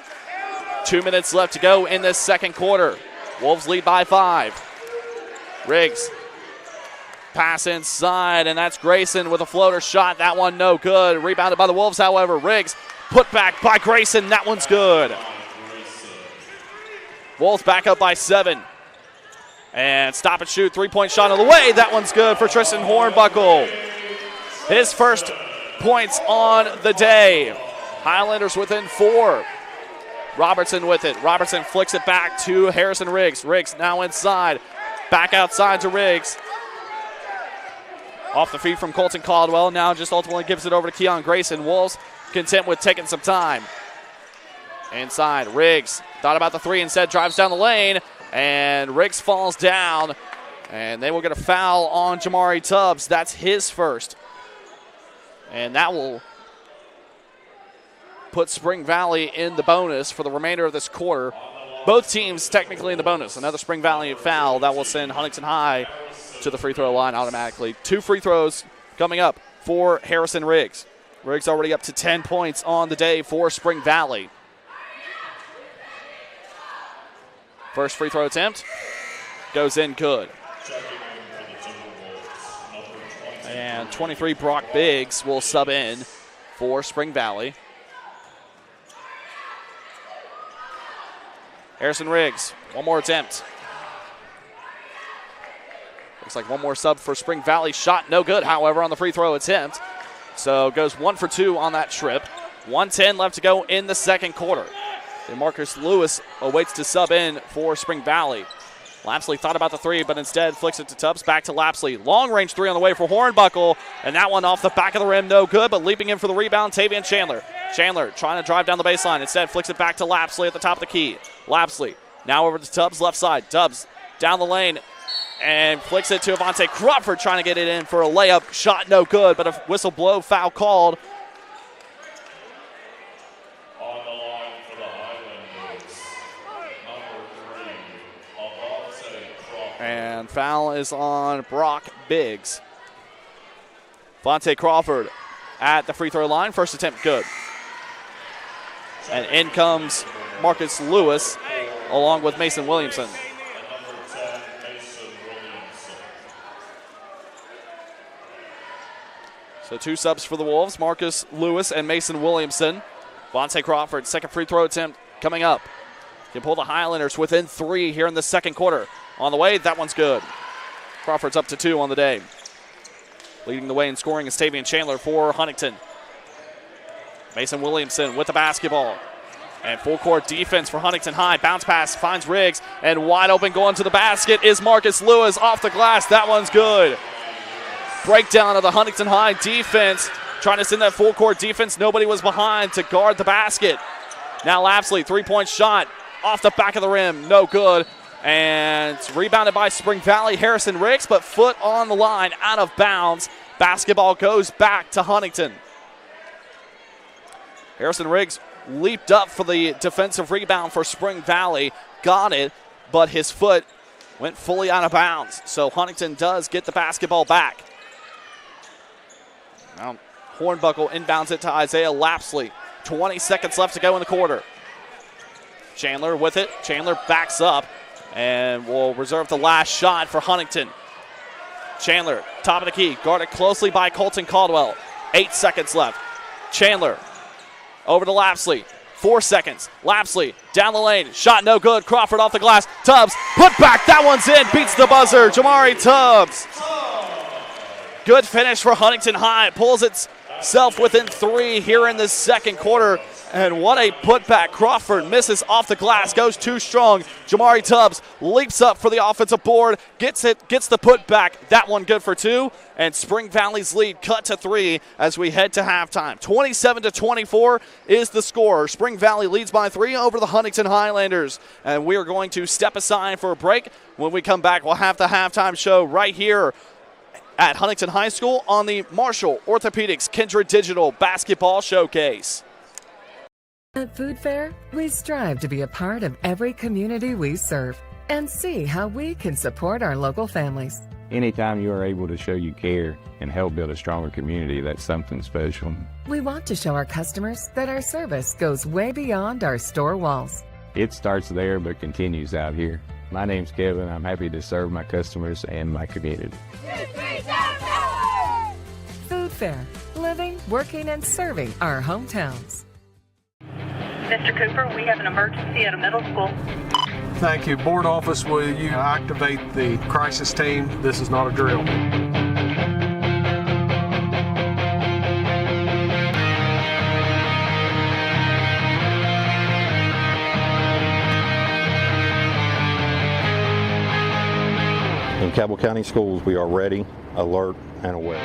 2 minutes left to go in this second quarter. Wolves lead by 5. Riggs. Pass inside, and that's Grayson with a floater shot. That one no good. Rebounded by the Wolves, however. Riggs put back by Grayson. That one's good. Wolves back up by 7. And stop and shoot. 3-point shot on the way. That one's good for Tristan Hornbuckle. His first points on the day. Highlanders within 4. Robertson with it. Robertson flicks it back to Harrison Riggs. Riggs now inside. Back outside to Riggs. Off the feed from Colton Caldwell. Now just ultimately gives it over to Keon Grayson. Wolves content with taking some time. Inside, Riggs thought about the 3 instead, drives down the lane, and Riggs falls down, and they will get a foul on Jamari Tubbs. That's his first. And that will put Spring Valley in the bonus for the remainder of this quarter. Both teams technically in the bonus. Another Spring Valley foul that will send Huntington High to the free throw line automatically. 2 free throws coming up for Harrison Riggs. Riggs already up to 10 points on the day for Spring Valley. First free throw attempt. goes in good. And 23, Brock Biggs will sub in for Spring Valley. Harrison Riggs, one more attempt. Looks like one more sub for Spring Valley. Shot no good, however, on the free throw attempt. So goes 1 for 2 on that trip. 1:10 left to go in the second quarter. And Marcus Lewis awaits to sub in for Spring Valley. Lapsley thought about the three, but instead flicks it to Tubbs. Back to Lapsley. Long-range three on the way for Hornbuckle. And that one off the back of the rim, no good, but leaping in for the rebound, Tavian Chandler. Chandler trying to drive down the baseline. Instead flicks it back to Lapsley at the top of the key. Lapsley now over to Tubbs, left side. Tubbs down the lane and flicks it to Avante Crawford, trying to get it in for a layup. Shot no good, but a whistle blow, foul called. On the line for the Highlanders, number 3, Avante Crawford. And foul is on Brock Biggs. Avante Crawford at the free throw line. First attempt good. And in comes Marcus Lewis along with Mason Williamson. So 2 subs for the Wolves, Marcus Lewis and Mason Williamson. Avante Crawford, second free throw attempt coming up. Can pull the Highlanders within 3 here in the second quarter. On the way, that one's good. Crawford's up to 2 on the day. Leading the way in scoring is Tavian Chandler for Huntington. Mason Williamson with the basketball. And full court defense for Huntington High. Bounce pass finds Riggs, and wide open going to the basket is Marcus Lewis off the glass. That one's good. Breakdown of the Huntington High defense. Trying to send that full court defense. Nobody was behind to guard the basket. Now Lapsley, 3-point shot off the back of the rim. No good. And it's rebounded by Spring Valley. Harrison Riggs, but foot on the line, out of bounds. Basketball goes back to Huntington. Harrison Riggs leaped up for the defensive rebound for Spring Valley. Got it, but his foot went fully out of bounds. So Huntington does get the basketball back. Now Hornbuckle inbounds it to Isaiah Lapsley. 20 seconds left to go in the quarter. Chandler with it. Chandler backs up and will reserve the last shot for Huntington. Chandler, top of the key, guarded closely by Colton Caldwell. 8 seconds left. Chandler over to Lapsley. 4 seconds. Lapsley down the lane. Shot no good. Crawford off the glass. Tubbs put back. That one's in. Beats the buzzer. Jamari Tubbs. Good finish for Huntington High. It pulls itself within 3 here in the second quarter. And what a putback. Crawford misses off the glass, goes too strong. Jamari Tubbs leaps up for the offensive board, gets it, gets the putback. That one good for 2. And Spring Valley's lead cut to 3 as we head to halftime. 27-24 is the score. Spring Valley leads by 3 over the Huntington Highlanders. And we are going to step aside for a break. When we come back, we'll have the halftime show right here at Huntington High School on the Marshall Orthopedics Kindred Digital Basketball Showcase. At Food Fair, we strive to be a part of every community we serve and see how we can support our local families. Anytime you are able to show you care and help build a stronger community, that's something special. We want to show our customers that our service goes way beyond our store walls. It starts there but continues out here. My name's Kevin. I'm happy to serve my customers and my community. Food Fair, living, working, and serving our hometowns. Mr. Cooper, we have an emergency at a middle school. Thank you. Board office, will you activate the crisis team? This is not a drill. In Cabell County Schools, we are ready, alert, and aware.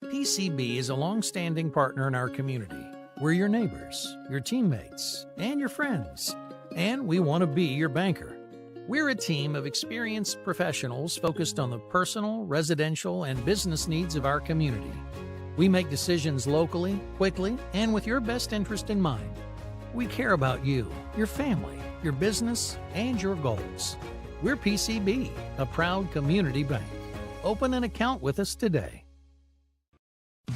PCB is a long-standing partner in our community. We're your neighbors, your teammates, and your friends, and we want to be your banker. We're a team of experienced professionals focused on the personal, residential, and business needs of our community. We make decisions locally, quickly, and with your best interest in mind. We care about you, your family, your business, and your goals. We're PCB, a proud community bank. Open an account with us today.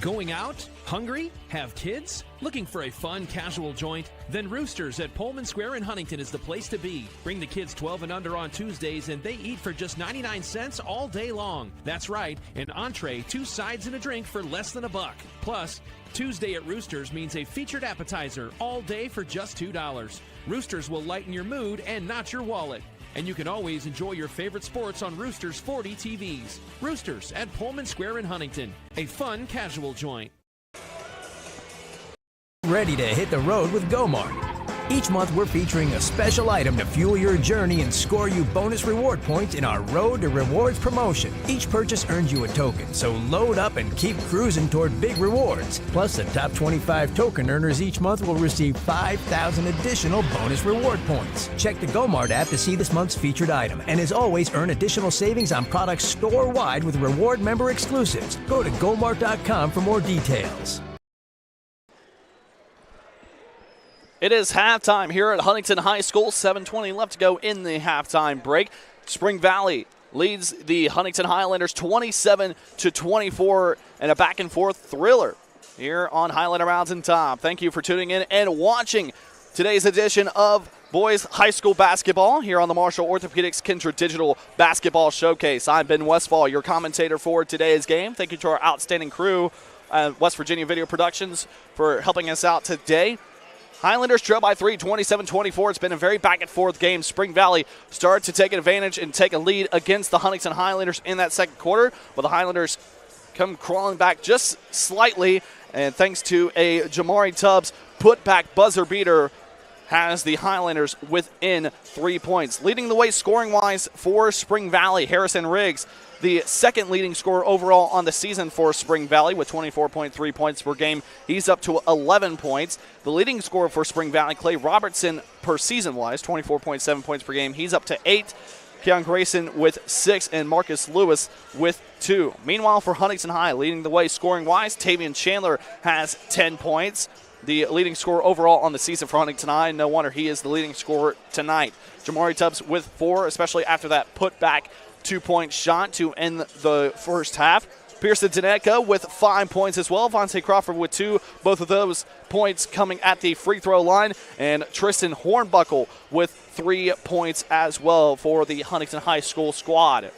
Going out? Hungry? Have kids? Looking for a fun, casual joint? Then Roosters at Pullman Square in Huntington is the place to be. Bring the kids 12 and under on Tuesdays, and they eat for just 99 cents all day long. That's right, an entree, 2 sides, and a drink for less than $1. Plus, Tuesday at Roosters means a featured appetizer all day for just $2. Roosters will lighten your mood and not your wallet. And you can always enjoy your favorite sports on Roosters 40 TVs. Roosters at Pullman Square in Huntington, a fun, casual joint. Ready to hit the road with GoMart. Each month we're featuring a special item to fuel your journey and score you bonus reward points in our Road to Rewards promotion. Each purchase earns you a token, so load up and keep cruising toward big rewards. Plus, the top 25 token earners each month will receive 5,000 additional bonus reward points. Check the GoMart app to see this month's featured item, and as always, earn additional savings on products store-wide with reward member exclusives. Go to gomart.com for more details. It is halftime here at Huntington High School. 7:20 left to go in the halftime break. Spring Valley leads the Huntington Highlanders 27-24 in a back-and-forth thriller here on Highlander Mountain Top. Thank you for tuning in and watching today's edition of Boys High School Basketball here on the Marshall Orthopedics Kindred Digital Basketball Showcase. I'm Ben Westfall, your commentator for today's game. Thank you to our outstanding crew at West Virginia Video Productions for helping us out today. Highlanders trail by 3, 27-24. It's been a very back-and-forth game. Spring Valley started to take advantage and take a lead against the Huntington Highlanders in that second quarter, but the Highlanders come crawling back just slightly, and thanks to a Jamari Tubbs put-back buzzer beater, has the Highlanders within 3 points. Leading the way scoring-wise for Spring Valley, Harrison Riggs, the second leading scorer overall on the season for Spring Valley with 24.3 points per game. He's up to 11 points. The leading scorer for Spring Valley, Clay Robertson, per season-wise, 24.7 points per game. He's up to 8. Keon Grayson with 6 and Marcus Lewis with 2. Meanwhile, for Huntington High, leading the way scoring-wise, Tavian Chandler has 10 points. The leading scorer overall on the season for Huntington High. No wonder he is the leading scorer tonight. Jamari Tubbs with 4, especially after that put-back 2-point shot to end the first half. Pearson Dineka with 5 points as well. Vontae Crawford with 2. Both of those points coming at the free throw line. And Tristan Hornbuckle with 3 points as well for the Huntington High School squad.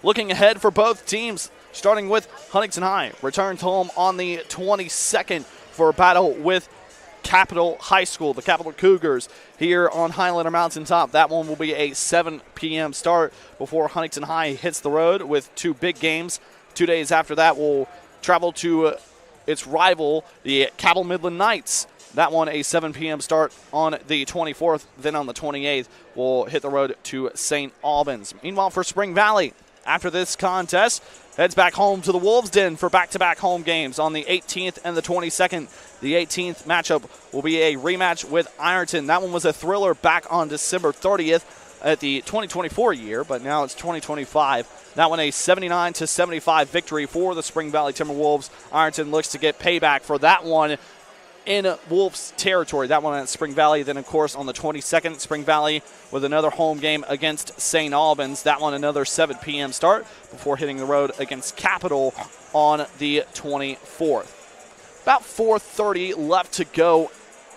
Looking ahead for both teams, starting with Huntington High. Returned home on the 22nd for a battle with Capital High School, the Capital Cougars, here on Highlander Mountain Top. That one will be a 7 p.m. start before Huntington High hits the road with 2 big games. 2 days after that, we'll travel to its rival, the Cabell Midland Knights. That one a 7 p.m. start on the 24th. Then on the 28th, we'll hit the road to St. Albans. Meanwhile, for Spring Valley, after this contest, heads back home to the Wolves' Den for back-to-back home games on the 18th and the 22nd. The 18th matchup will be a rematch with Ironton. That one was a thriller back on December 30th at the 2024 year, but now it's 2025. That one a 79-75 victory for the Spring Valley Timberwolves. Ironton looks to get payback for that one in Wolves territory. That one at Spring Valley. Then, of course, on the 22nd, Spring Valley with another home game against St. Albans. That one another 7 p.m. start before hitting the road against Capital on the 24th. About 4:30 left to go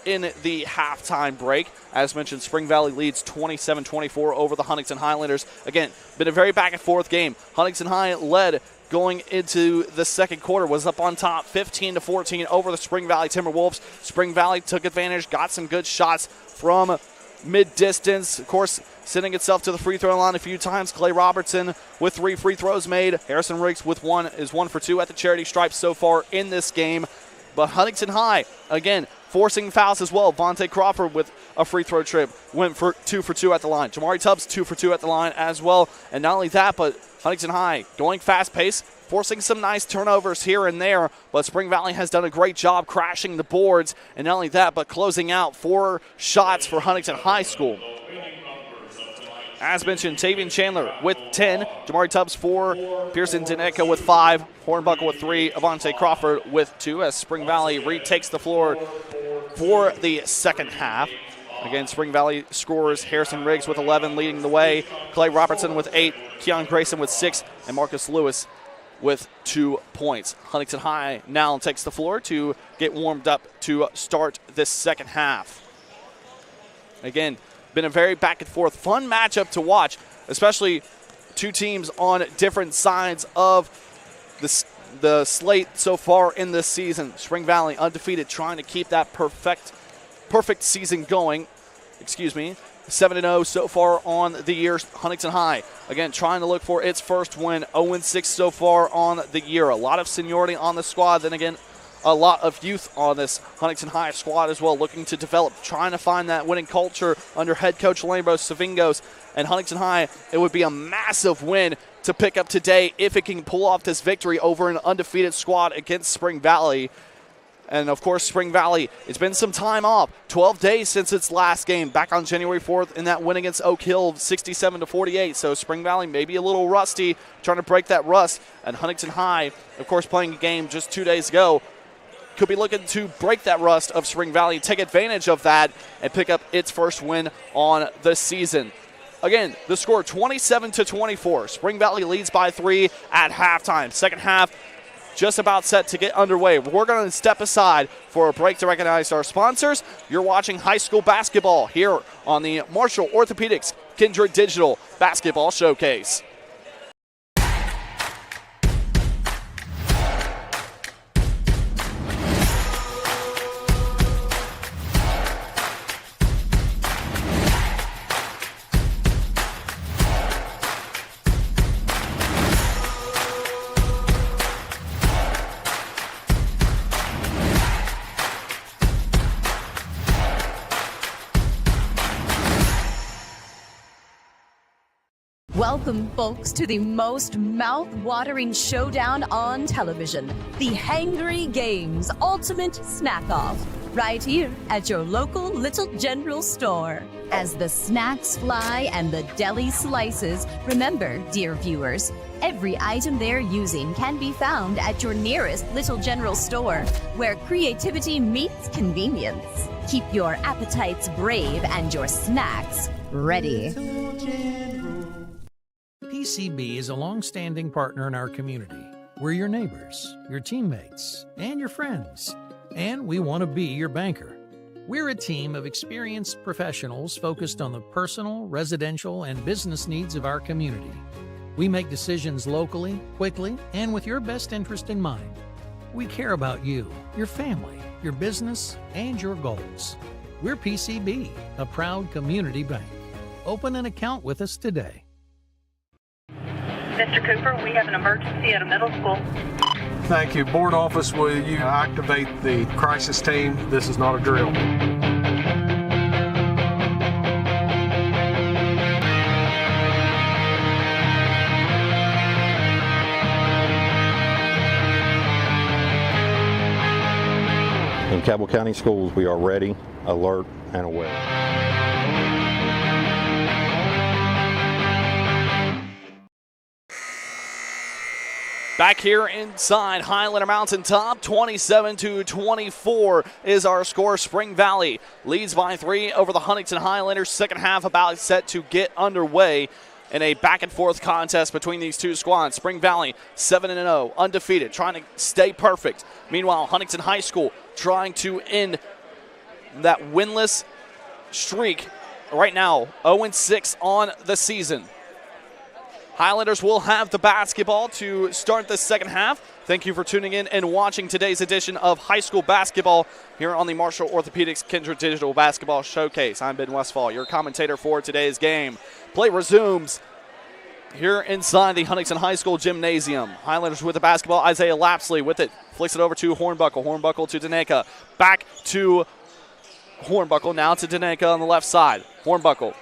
in the halftime break. As mentioned, Spring Valley leads 27-24 over the Huntington Highlanders. Again, been a very back-and-forth game. Huntington High led going into the second quarter, was up on top 15-14 over the Spring Valley Timberwolves. Spring Valley took advantage, got some good shots from mid-distance. Of course, sending itself to the free throw line a few times. Clay Robertson with 3 free throws made. Harrison Riggs with 1 is 1 for 2 at the charity stripe so far in this game. But Huntington High, again, forcing fouls as well. Vontae Crawford with a free throw trip went for 2 for 2 at the line. Jamari Tubbs 2 for 2 at the line as well. And not only that, but Huntington High going fast pace, forcing some nice turnovers here and there. But Spring Valley has done a great job crashing the boards. And not only that, but closing out 4 shots for Huntington High School. As mentioned, Tavian Chandler with 10, Jamari Tubbs 4, Pearson Dineka with 5, Hornbuckle with 3, Avante Crawford with 2, as Spring Valley retakes the floor for the second half. Again, Spring Valley scores Harrison Riggs with 11 leading the way, Clay Robertson with 8, Keon Grayson with 6, and Marcus Lewis with 2 points. Huntington High now takes the floor to get warmed up to start this second half. Again, been a very back and forth, fun matchup to watch, especially two teams on different sides of the slate so far in this season. Spring Valley undefeated, trying to keep that perfect season going. 7-0 so far on the year. Huntington High, again, trying to look for its first win. 0-6 so far on the year. A lot of seniority on the squad. Then again, a lot of youth on this Huntington High squad as well, looking to develop, trying to find that winning culture under head coach Lambros Savingos. And Huntington High, it would be a massive win to pick up today if it can pull off this victory over an undefeated squad against Spring Valley. And, of course, Spring Valley, it's been some time off. 12 days since its last game, back on January 4th in that win against Oak Hill, 67-48. So Spring Valley maybe a little rusty, trying to break that rust. And Huntington High, of course, playing a game just 2 days ago, could be looking to break that rust of Spring Valley, take advantage of that, and pick up its first win on the season. Again, the score 27-24. Spring Valley leads by 3 at halftime. Second half just about set to get underway. We're going to step aside for a break to recognize our sponsors. You're watching high school basketball here on the Marshall Orthopedics Kindred Digital Basketball Showcase. Welcome, folks, to the most mouth-watering showdown on television, the Hangry Games Ultimate Snack-Off, right here at your local Little General store. As the snacks fly and the deli slices, remember, dear viewers, every item they're using can be found at your nearest Little General store, where creativity meets convenience. Keep your appetites brave and your snacks ready. PCB is a long-standing partner in our community. We're your neighbors, your teammates, and your friends, and we want to be your banker. We're a team of experienced professionals focused on the personal, residential, and business needs of our community. We make decisions locally, quickly, and with your best interest in mind. We care about you, your family, your business, and your goals. We're PCB, a proud community bank. Open an account with us today. Mr. Cooper, we have an emergency at a middle school. Thank you. Board office, will you activate the crisis team? This is not a drill. In Cabell County Schools, we are ready, alert, and aware. Back here inside Highlander Mountaintop, 27-24 is our score. Spring Valley leads by 3 over the Huntington Highlanders. Second half about set to get underway in a back-and-forth contest between these two squads. Spring Valley 7-0, undefeated, trying to stay perfect. Meanwhile, Huntington High School trying to end that winless streak. Right now, 0-6 on the season. Highlanders will have the basketball to start the second half. Thank you for tuning in and watching today's edition of high school basketball here on the Marshall Orthopedics Kindred Digital Basketball Showcase. I'm Ben Westfall, your commentator for today's game. Play resumes here inside the Huntington High School gymnasium. Highlanders with the basketball. Isaiah Lapsley with it. Flicks it over to Hornbuckle. Hornbuckle to Daneka. Back to Hornbuckle. Now to Daneka on the left side. Hornbuckle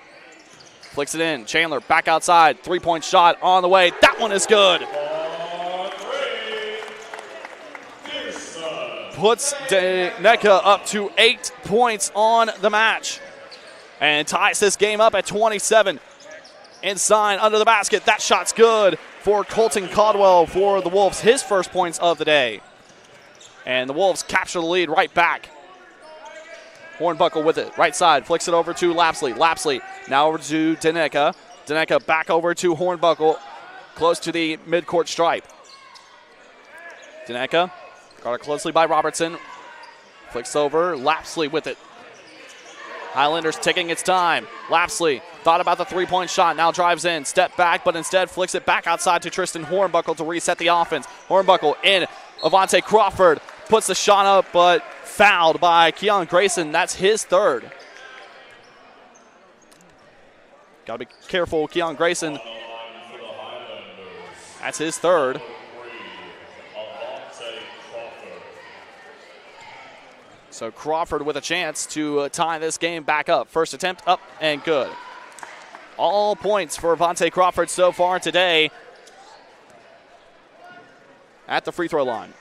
flicks it in. Chandler back outside. Three-point shot on the way. That one is good. Puts Daneka up to 8 points on the match and ties this game up at 27. Inside under the basket. That shot's good for Colton Caldwell for the Wolves. His first points of the day. And the Wolves capture the lead right back. Hornbuckle with it. Right side. Flicks it over to Lapsley. Lapsley now over to Daneka. Daneka back over to Hornbuckle. Close to the midcourt stripe. Daneca, guarded closely by Robertson. Flicks over, Lapsley with it. Highlanders taking its time. Lapsley thought about the three-point shot, now drives in, step back, but instead flicks it back outside to Tristan Hornbuckle to reset the offense. Hornbuckle in, Avante Crawford puts the shot up, but fouled by Keon Grayson. That's his third. Got to be careful, Keon Grayson. That's his third. So Crawford with a chance to tie this game back up. First attempt up and good. All points for Avante Crawford so far today at the free throw line.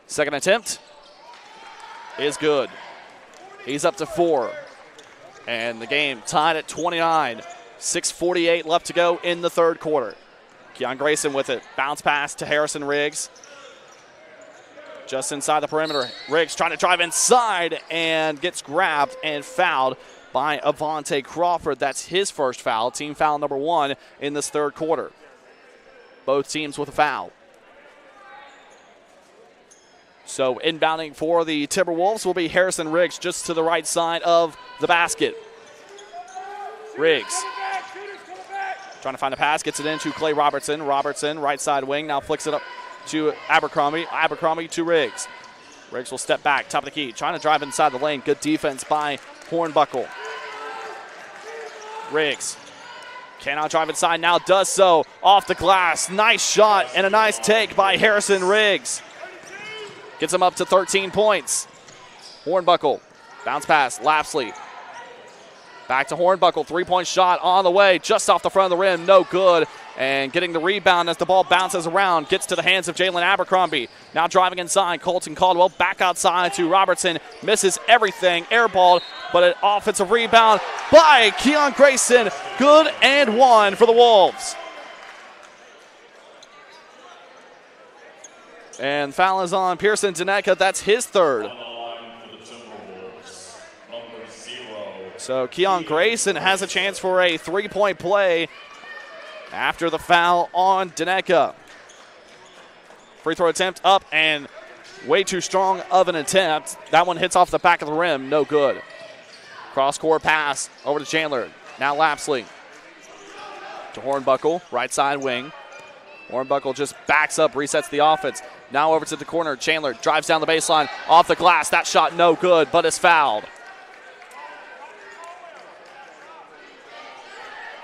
Second attempt is good. He's up to 4. And the game tied at 29. 6:48 left to go in the third quarter. Keon Grayson with it. Bounce pass to Harrison Riggs. Just inside the perimeter. Riggs trying to drive inside and gets grabbed and fouled by Avante Crawford. That's his first foul. Team foul number 1 in this third quarter. Both teams with a foul. So inbounding for the Timberwolves will be Harrison Riggs just to the right side of the basket. Riggs trying to find a pass, gets it into Clay Robertson. Robertson, right side wing, now flicks it up to Abercrombie. Abercrombie to Riggs. Riggs will step back, top of the key, trying to drive inside the lane. Good defense by Hornbuckle. Riggs cannot drive inside, now does so. Off the glass, nice shot and a nice take by Harrison Riggs. Gets him up to 13 points. Hornbuckle, bounce pass, Lapsley. Back to Hornbuckle, three-point shot on the way, just off the front of the rim, no good. And getting the rebound as the ball bounces around, gets to the hands of Jalen Abercrombie. Now driving inside, Colton Caldwell back outside to Robertson, misses everything, airballed, but an offensive rebound by Keon Grayson. Good and 1 for the Wolves. And foul is on Pearson Daneca, that's his third. So Keon Grayson has a chance for a three-point play after the foul on Daneca. Free throw attempt up and way too strong of an attempt. That one hits off the back of the rim, no good. Cross-court pass over to Chandler. Now Lapsley to Hornbuckle, right side wing. Hornbuckle just backs up, resets the offense. Now over to the corner. Chandler drives down the baseline, off the glass. That shot no good, but is fouled.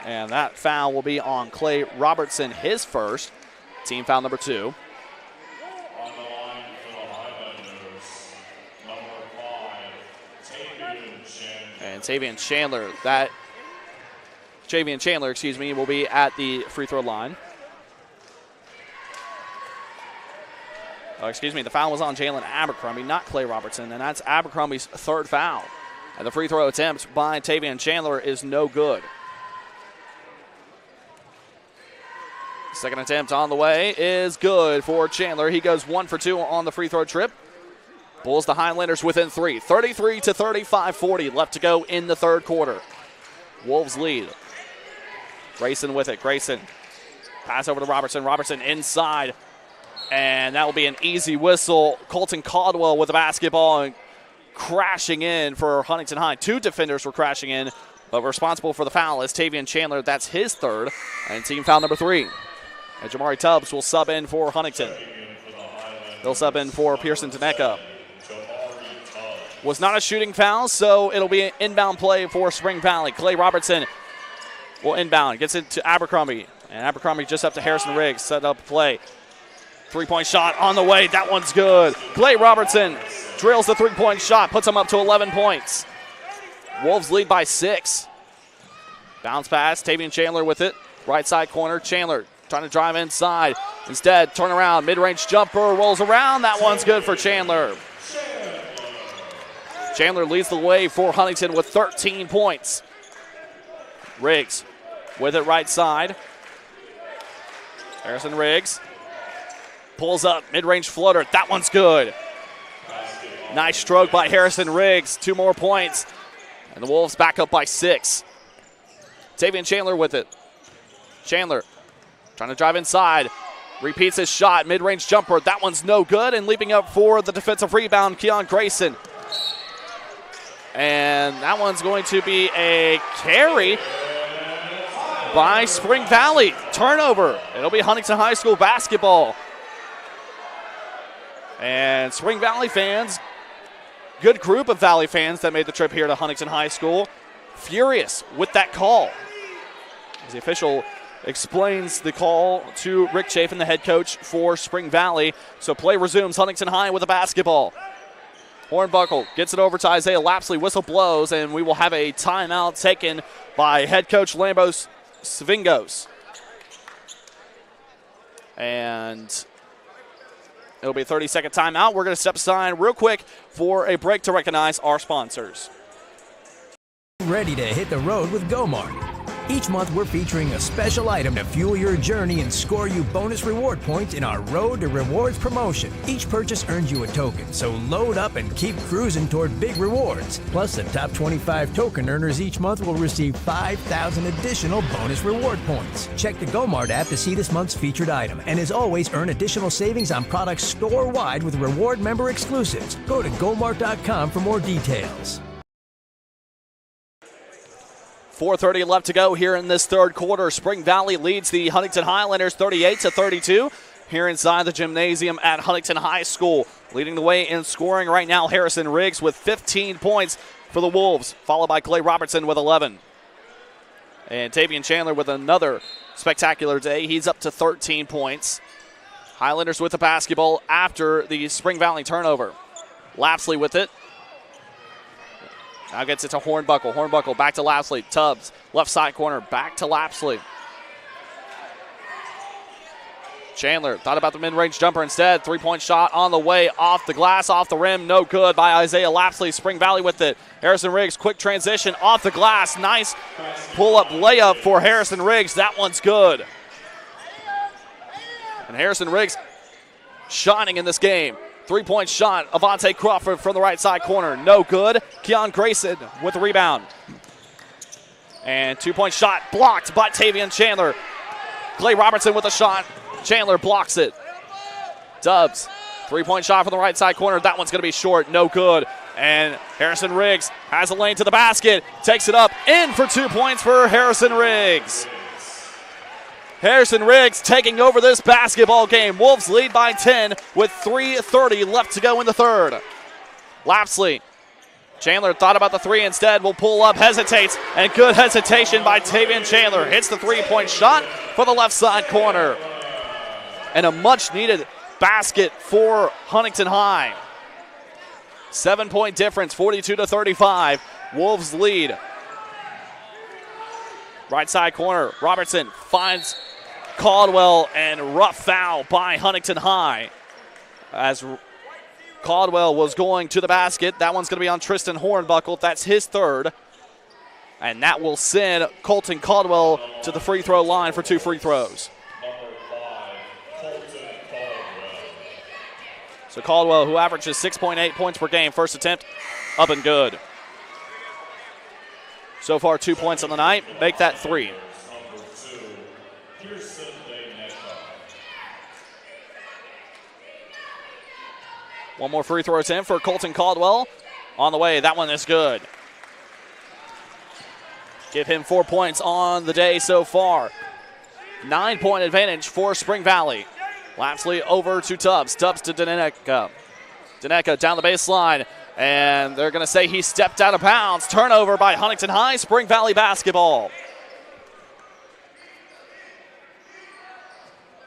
And that foul will be on Clay Robertson, his first. Team foul number 2. On the line for the Highlanders, number 5, And Tavian Chandler, will be at the free throw line. The foul was on Jalen Abercrombie, not Clay Robertson, and that's Abercrombie's third foul. And the free throw attempt by Tavian Chandler is no good. Second attempt on the way is good for Chandler. He goes 1 for 2 on the free throw trip. Pulls the Highlanders within 3. 33 to 35-40 left to go in the third quarter. Wolves lead. Grayson with it. Grayson. Pass over to Robertson. Robertson inside. And that will be an easy whistle. Colton Caldwell with the basketball and crashing in for Huntington High. 2 defenders were crashing in, but responsible for the foul is Tavian Chandler. That's his third. And team foul number 3. And Jamari Tubbs will sub in for Huntington. He'll sub in for Pearson Daneca. Was not a shooting foul, so it'll be an inbound play for Spring Valley. Clay Robertson will inbound. Gets it to Abercrombie. And Abercrombie just up to Harrison Riggs. Set up play. Three-point shot on the way. That one's good. Clay Robertson drills the three-point shot. Puts him up to 11 points. Wolves lead by 6. Bounce pass. Tavian Chandler with it. Right side corner. Chandler trying to drive inside. Instead, turn around. Mid-range jumper rolls around. That one's good for Chandler. Chandler leads the way for Huntington with 13 points. Riggs with it right side. Harrison Riggs pulls up. Mid-range floater. That one's good. Nice stroke by Harrison Riggs. 2 more points. And the Wolves back up by 6. Tavian Chandler with it. Chandler trying to drive inside. Repeats his shot, mid-range jumper. That one's no good, and leaping up for the defensive rebound, Keon Grayson. And that one's going to be a carry by Spring Valley. Turnover. It'll be Huntington High School basketball. And Spring Valley fans, good group of Valley fans that made the trip here to Huntington High School, furious with that call. As the official explains the call to Rick Chafin, the head coach for Spring Valley. So play resumes. Huntington High with the basketball. Hornbuckle gets it over to Isaiah Lapsley. Whistle blows, and we will have a timeout taken by head coach Lambos Svingos. And it'll be a 30-second timeout. We're going to step aside real quick for a break to recognize our sponsors. Ready to hit the road with GoMart. Each month, we're featuring a special item to fuel your journey and score you bonus reward points in our Road to Rewards promotion. Each purchase earns you a token, so load up and keep cruising toward big rewards. Plus, the top 25 token earners each month will receive 5,000 additional bonus reward points. Check the GoMart app to see this month's featured item, and as always, earn additional savings on products store-wide with reward member exclusives. Go to gomart.com for more details. 4:30 left to go here in this third quarter. Spring Valley leads the Huntington Highlanders 38-32 here inside the gymnasium at Huntington High School. Leading the way in scoring right now, Harrison Riggs with 15 points for the Wolves, followed by Clay Robertson with 11. And Tavian Chandler with another spectacular day. He's up to 13 points. Highlanders with the basketball after the Spring Valley turnover. Lapsley with it. Now gets it to Hornbuckle. Hornbuckle back to Lapsley. Tubbs, left side corner, back to Lapsley. Chandler thought about the mid-range jumper instead. Three-point shot on the way, off the glass, off the rim. No good by Isaiah Lapsley. Spring Valley with it. Harrison Riggs, quick transition off the glass. Nice pull-up layup for Harrison Riggs. That one's good. And Harrison Riggs shining in this game. Three-point shot, Avante Crawford from the right side corner. No good. Keon Grayson with the rebound. And two-point shot blocked by Tavian Chandler. Clay Robertson with a shot. Chandler blocks it. Dubs, three-point shot from the right side corner. That one's going to be short. No good. And Harrison Riggs has a lane to the basket. Takes it up. In for 2 points for Harrison Riggs. Harrison Riggs taking over this basketball game. Wolves lead by 10 with 3:30 left to go in the third. Lapsley. Chandler thought about the three instead. Will pull up, hesitates, and good hesitation by Tavian Chandler. Hits the three-point shot for the left side corner. And a much-needed basket for Huntington High. 7-point difference, 42-35. Wolves lead. Right side corner, Robertson finds Caldwell, and rough foul by Huntington High. As Caldwell was going to the basket, that one's going to be on Tristan Hornbuckle. That's his third. And that will send Colton Caldwell to the free throw line for 2 free throws. So Caldwell, who averages 6.8 points per game, first attempt, up and good. So far, 2 points on the night. Make that 3. One more free throw attempt for Colton Caldwell. On the way, that one is good. Give him 4 points on the day so far. 9-point advantage for Spring Valley. Lapsley over to Tubbs. Tubbs to Daneka. Daneka down the baseline. And they're going to say he stepped out of bounds. Turnover by Huntington High, Spring Valley basketball.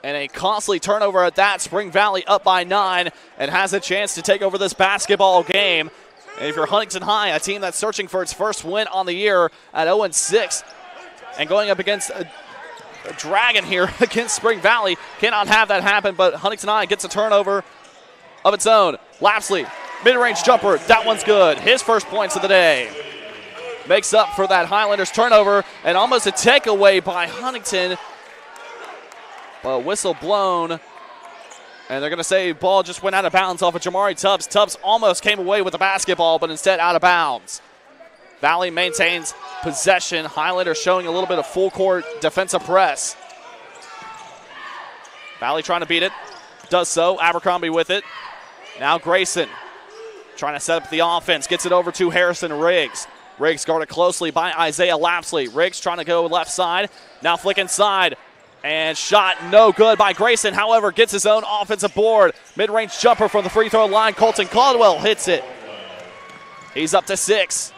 And a costly turnover at that. Spring Valley up by 9 and has a chance to take over this basketball game. And if you're Huntington High, a team that's searching for its first win on the year at 0-6 and going up against a dragon here against Spring Valley, cannot have that happen, but Huntington High gets a turnover of its own. Lapsley, mid-range jumper, that one's good. His first points of the day. Makes up for that Highlanders turnover, and almost a takeaway by Huntington. But whistle blown, and they're going to say ball just went out of bounds off of Jamari Tubbs. Tubbs almost came away with the basketball, but instead out of bounds. Valley maintains possession. Highlanders showing a little bit of full-court defensive press. Valley trying to beat it. Does so. Abercrombie with it. Now Grayson trying to set up the offense. Gets it over to Harrison Riggs. Riggs guarded closely by Isaiah Lapsley. Riggs trying to go left side. Now flick inside. And shot no good by Grayson. However, gets his own offensive board. Mid-range jumper from the free throw line. Colton Caldwell hits it. He's up to 6.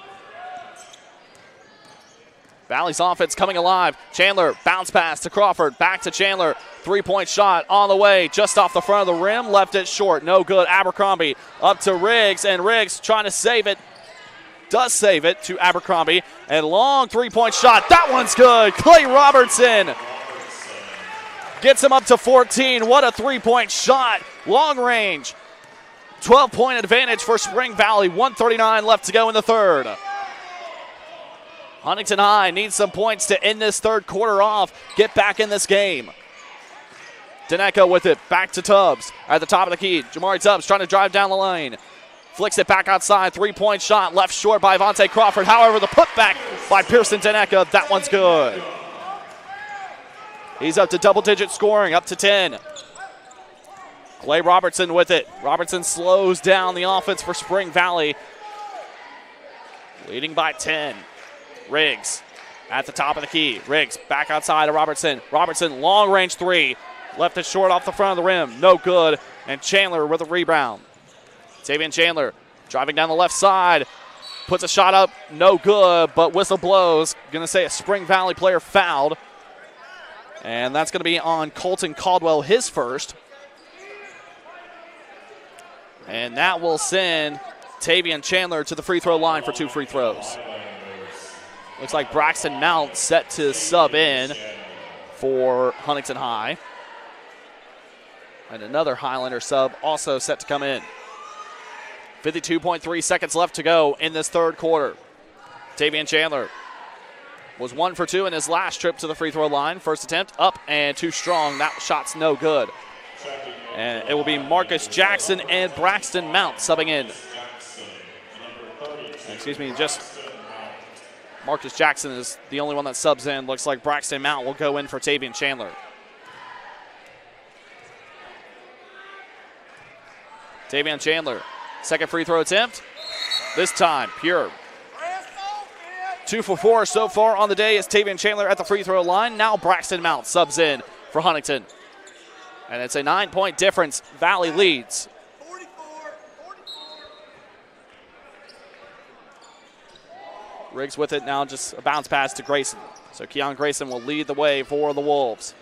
Valley's offense coming alive. Chandler, bounce pass to Crawford. Back to Chandler. Three-point shot on the way. Just off the front of the rim. Left it short. No good. Abercrombie up to Riggs. And Riggs trying to save it. Does save it to Abercrombie. And long three-point shot. That one's good. Clay Robertson gets him up to 14. What a three-point shot. Long range. 12-point advantage for Spring Valley. 1:39 left to go in the third. Huntington High needs some points to end this third quarter off. Get back in this game. Deneko with it. Back to Tubbs at the top of the key. Jamari Tubbs trying to drive down the lane. Flicks it back outside. Three-point shot left short by Vontae Crawford. However, the putback by Pearson Deneko. That one's good. He's up to double-digit scoring, up to 10. Clay Robertson with it. Robertson slows down the offense for Spring Valley. Leading by 10. Riggs at the top of the key. Riggs back outside of Robertson. Robertson, long-range three. Left it short off the front of the rim. No good. And Chandler with a rebound. Tavian Chandler driving down the left side. Puts a shot up. No good, but whistle blows. Going to say a Spring Valley player fouled. And that's going to be on Colton Caldwell, his first. And that will send Tavian Chandler to the free throw line for 2 free throws. Looks like Braxton Mount set to sub in for Huntington High. And another Highlander sub also set to come in. 52.3 seconds left to go in this third quarter. Tavian Chandler was 1 for 2 in his last trip to the free throw line. First attempt up and too strong. That shot's no good. And it will be Marcus Jackson and Braxton Mount subbing in. Excuse me, just Marcus Jackson is the only one that subs in. Looks like Braxton Mount will go in for Tavian Chandler. Tavian Chandler, second free throw attempt. This time, pure. 2 for 4 so far on the day is Tavian Chandler at the free throw line. Now Braxton Mount subs in for Huntington. And it's a 9-point difference. Valley leads. Riggs with it now, just a bounce pass to Grayson. So Keon Grayson will lead the way for the Wolves.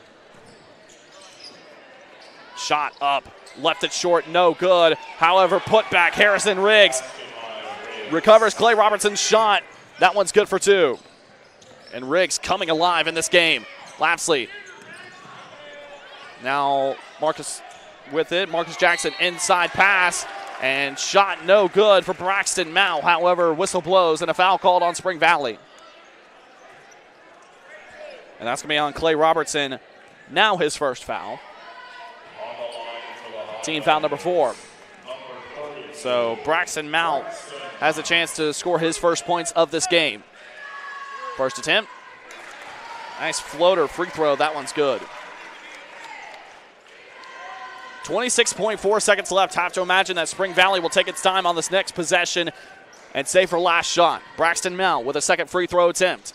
Shot up, left it short, no good. However, put back Harrison Riggs. Recovers Clay Robertson's shot. That one's good for 2. And Riggs coming alive in this game. Lapsley. Now Marcus with it. Marcus Jackson inside pass. And shot no good for Braxton Mount. However, whistle blows and a foul called on Spring Valley. And that's going to be on Clay Robertson. Now his first foul. Team foul number 4. So Braxton Mount has a chance to score his first points of this game. First attempt. Nice floater free throw. That one's good. 26.4 seconds left. Have to imagine that Spring Valley will take its time on this next possession and save for last shot. Braxton Mount with a second free throw attempt.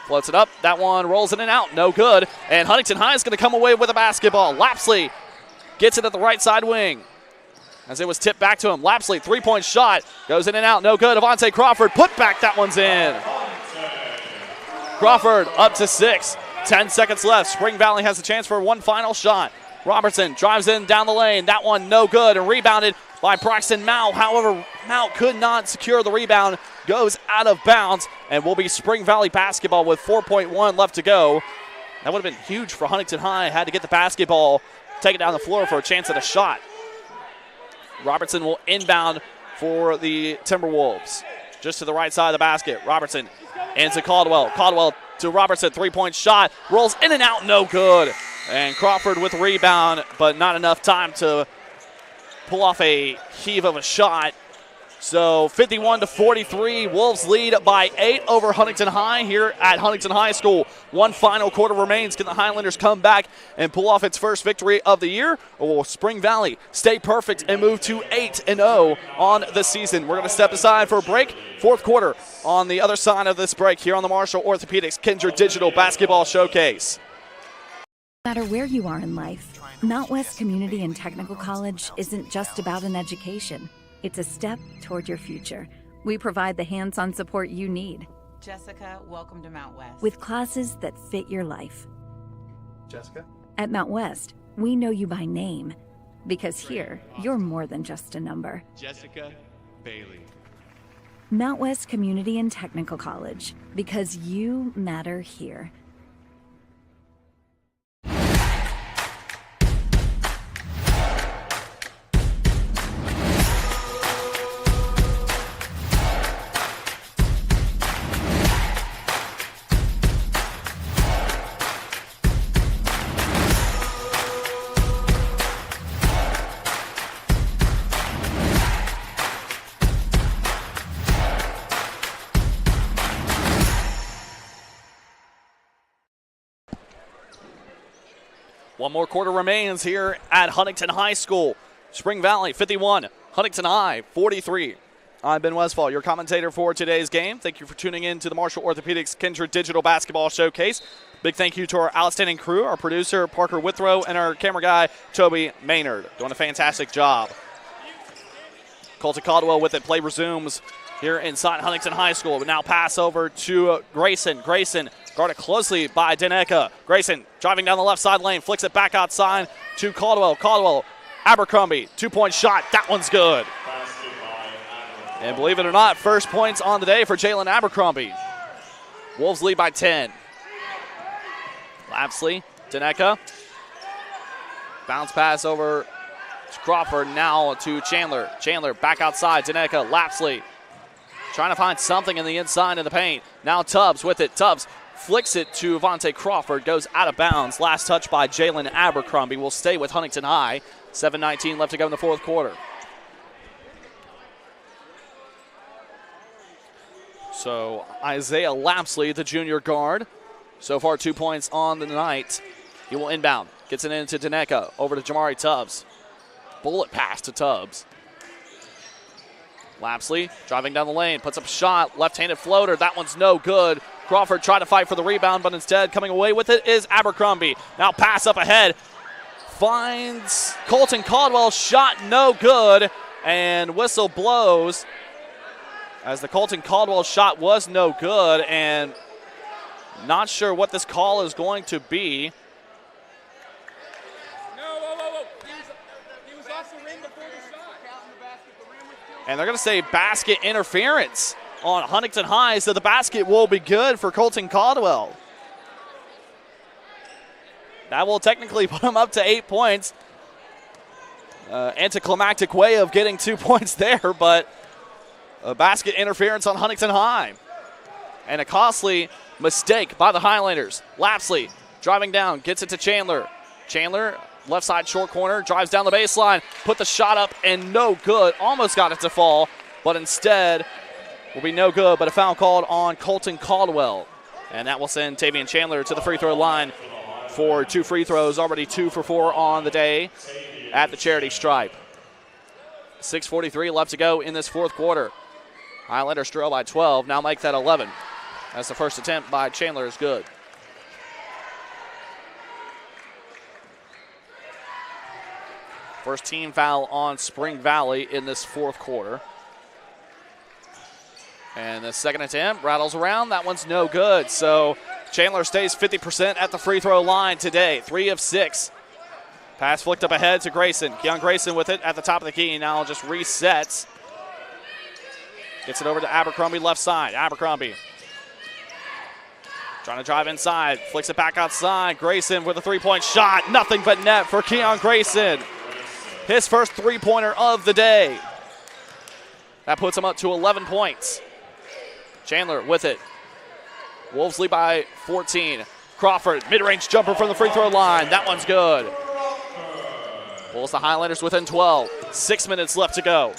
Floats it up. That one rolls in and out. No good. And Huntington High is going to come away with a basketball. Lapsley gets it at the right side wing as it was tipped back to him. Lapsley, three-point shot. Goes in and out. No good. Avante Crawford, put back. That one's in. Crawford up to 6. 10 seconds left. Spring Valley has a chance for one final shot. Robertson drives in down the lane. That one no good and rebounded by Braxton Mount. However, Mount could not secure the rebound. Goes out of bounds and will be Spring Valley basketball with 4.1 left to go. That would have been huge for Huntington High. Had to get the basketball, take it down the floor for a chance at a shot. Robertson will inbound for the Timberwolves. Just to the right side of the basket. Robertson into Caldwell. Caldwell to Robertson. Three-point shot. Rolls in and out. No good. And Crawford with rebound, but not enough time to pull off a heave of a shot. So 51-43, Wolves lead by 8 over Huntington High here at Huntington High School. One final quarter remains. Can the Highlanders come back and pull off its first victory of the year? Or will Spring Valley stay perfect and move to 8-0 on the season? We're going to step aside for a break. Fourth quarter on the other side of this break here on the Marshall Orthopedics Kindred Digital Basketball Showcase. No matter where you are in life, Mount West Community and Technical College isn't just about an education. It's a step toward your future. We provide the hands-on support you need. Jessica, welcome to Mount West. With classes that fit your life. Jessica? At Mount West, we know you by name. Because here, you're more than just a number. Jessica Bailey. Mount West Community and Technical College. Because you matter here. One more quarter remains here at Huntington High School. Spring Valley 51, Huntington High 43. I'm Ben Westfall, your commentator for today's game. Thank you for tuning in to the Marshall Orthopedics Kindred Digital Basketball Showcase. Big thank you to our outstanding crew, our producer Parker Withrow, and our camera guy Toby Maynard, doing a fantastic job. Colton Caldwell with it. Play resumes here inside Huntington High School. But now pass over to Grayson. Grayson guarded closely by Deneka. Grayson driving down the left side lane, flicks it back outside to Caldwell. Caldwell, Abercrombie, 2-point shot. That one's good. And believe it or not, first points on the day for Jalen Abercrombie. Wolves lead by 10. Lapsley, Deneka. Bounce pass over to Crawford, now to Chandler. Chandler back outside, Deneka, Lapsley. Trying to find something in the inside of the paint. Now Tubbs with it. Tubbs flicks it to Vontae Crawford, goes out of bounds. Last touch by Jalen Abercrombie will stay with Huntington High. 7:19 left to go in the fourth quarter. So Isaiah Lapsley, the junior guard, so far 2 points on the night. He will inbound, gets it into Deneka, over to Jamari Tubbs. Bullet pass to Tubbs. Lapsley driving down the lane, puts up a shot, left-handed floater. That one's no good. Crawford tried to fight for the rebound, but instead coming away with it is Abercrombie. Now pass up ahead. Finds Colton Caldwell, shot no good, and whistle blows as the Colton Caldwell shot was no good, and not sure what this call is going to be. And they're going to say basket interference on Huntington High, so the basket will be good for Colton Caldwell. That will technically put him up to 8 points. Anticlimactic way of getting 2 points there, but a basket interference on Huntington High. And a costly mistake by the Highlanders. Lapsley driving down, gets it to Chandler. Chandler, left side short corner, drives down the baseline, put the shot up, and no good. Almost got it to fall, but instead will be no good, but a foul called on Colton Caldwell. And that will send Tavian Chandler to the free throw line for 2 free throws, already 2 for 4 on the day at the charity stripe. 6:43 left to go in this fourth quarter. Highlanders trail by 12, now make that 11. As the first attempt by Chandler is good. First team foul on Spring Valley in this fourth quarter. And the second attempt rattles around. That one's no good. So Chandler stays 50% at the free throw line today. 3 of 6. Pass flicked up ahead to Grayson. Keon Grayson with it at the top of the key. Now just resets. Gets it over to Abercrombie left side. Abercrombie trying to drive inside. Flicks it back outside. Grayson with a 3-point shot. Nothing but net for Keon Grayson. His first 3-pointer of the day. That puts him up to 11 points. Chandler with it. Wolves lead by 14. Crawford, mid-range jumper from the free throw line. That one's good. Pulls the Highlanders within 12. 6 minutes left to go.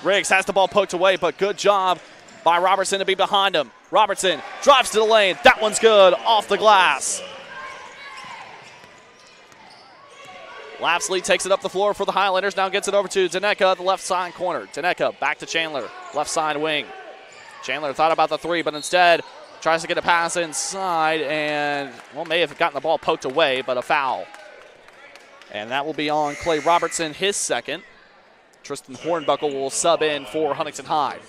Riggs has the ball poked away, but good job by Robertson to be behind him. Robertson drives to the lane. That one's good, off the glass. Lapsley takes it up the floor for the Highlanders. Now gets it over to Daneka at the left side corner. Daneka back to Chandler, left side wing. Chandler thought about the three, but instead tries to get a pass inside and, well, may have gotten the ball poked away, but a foul. And that will be on Clay Robertson, his second. Tristan Hornbuckle will sub in for Huntington High.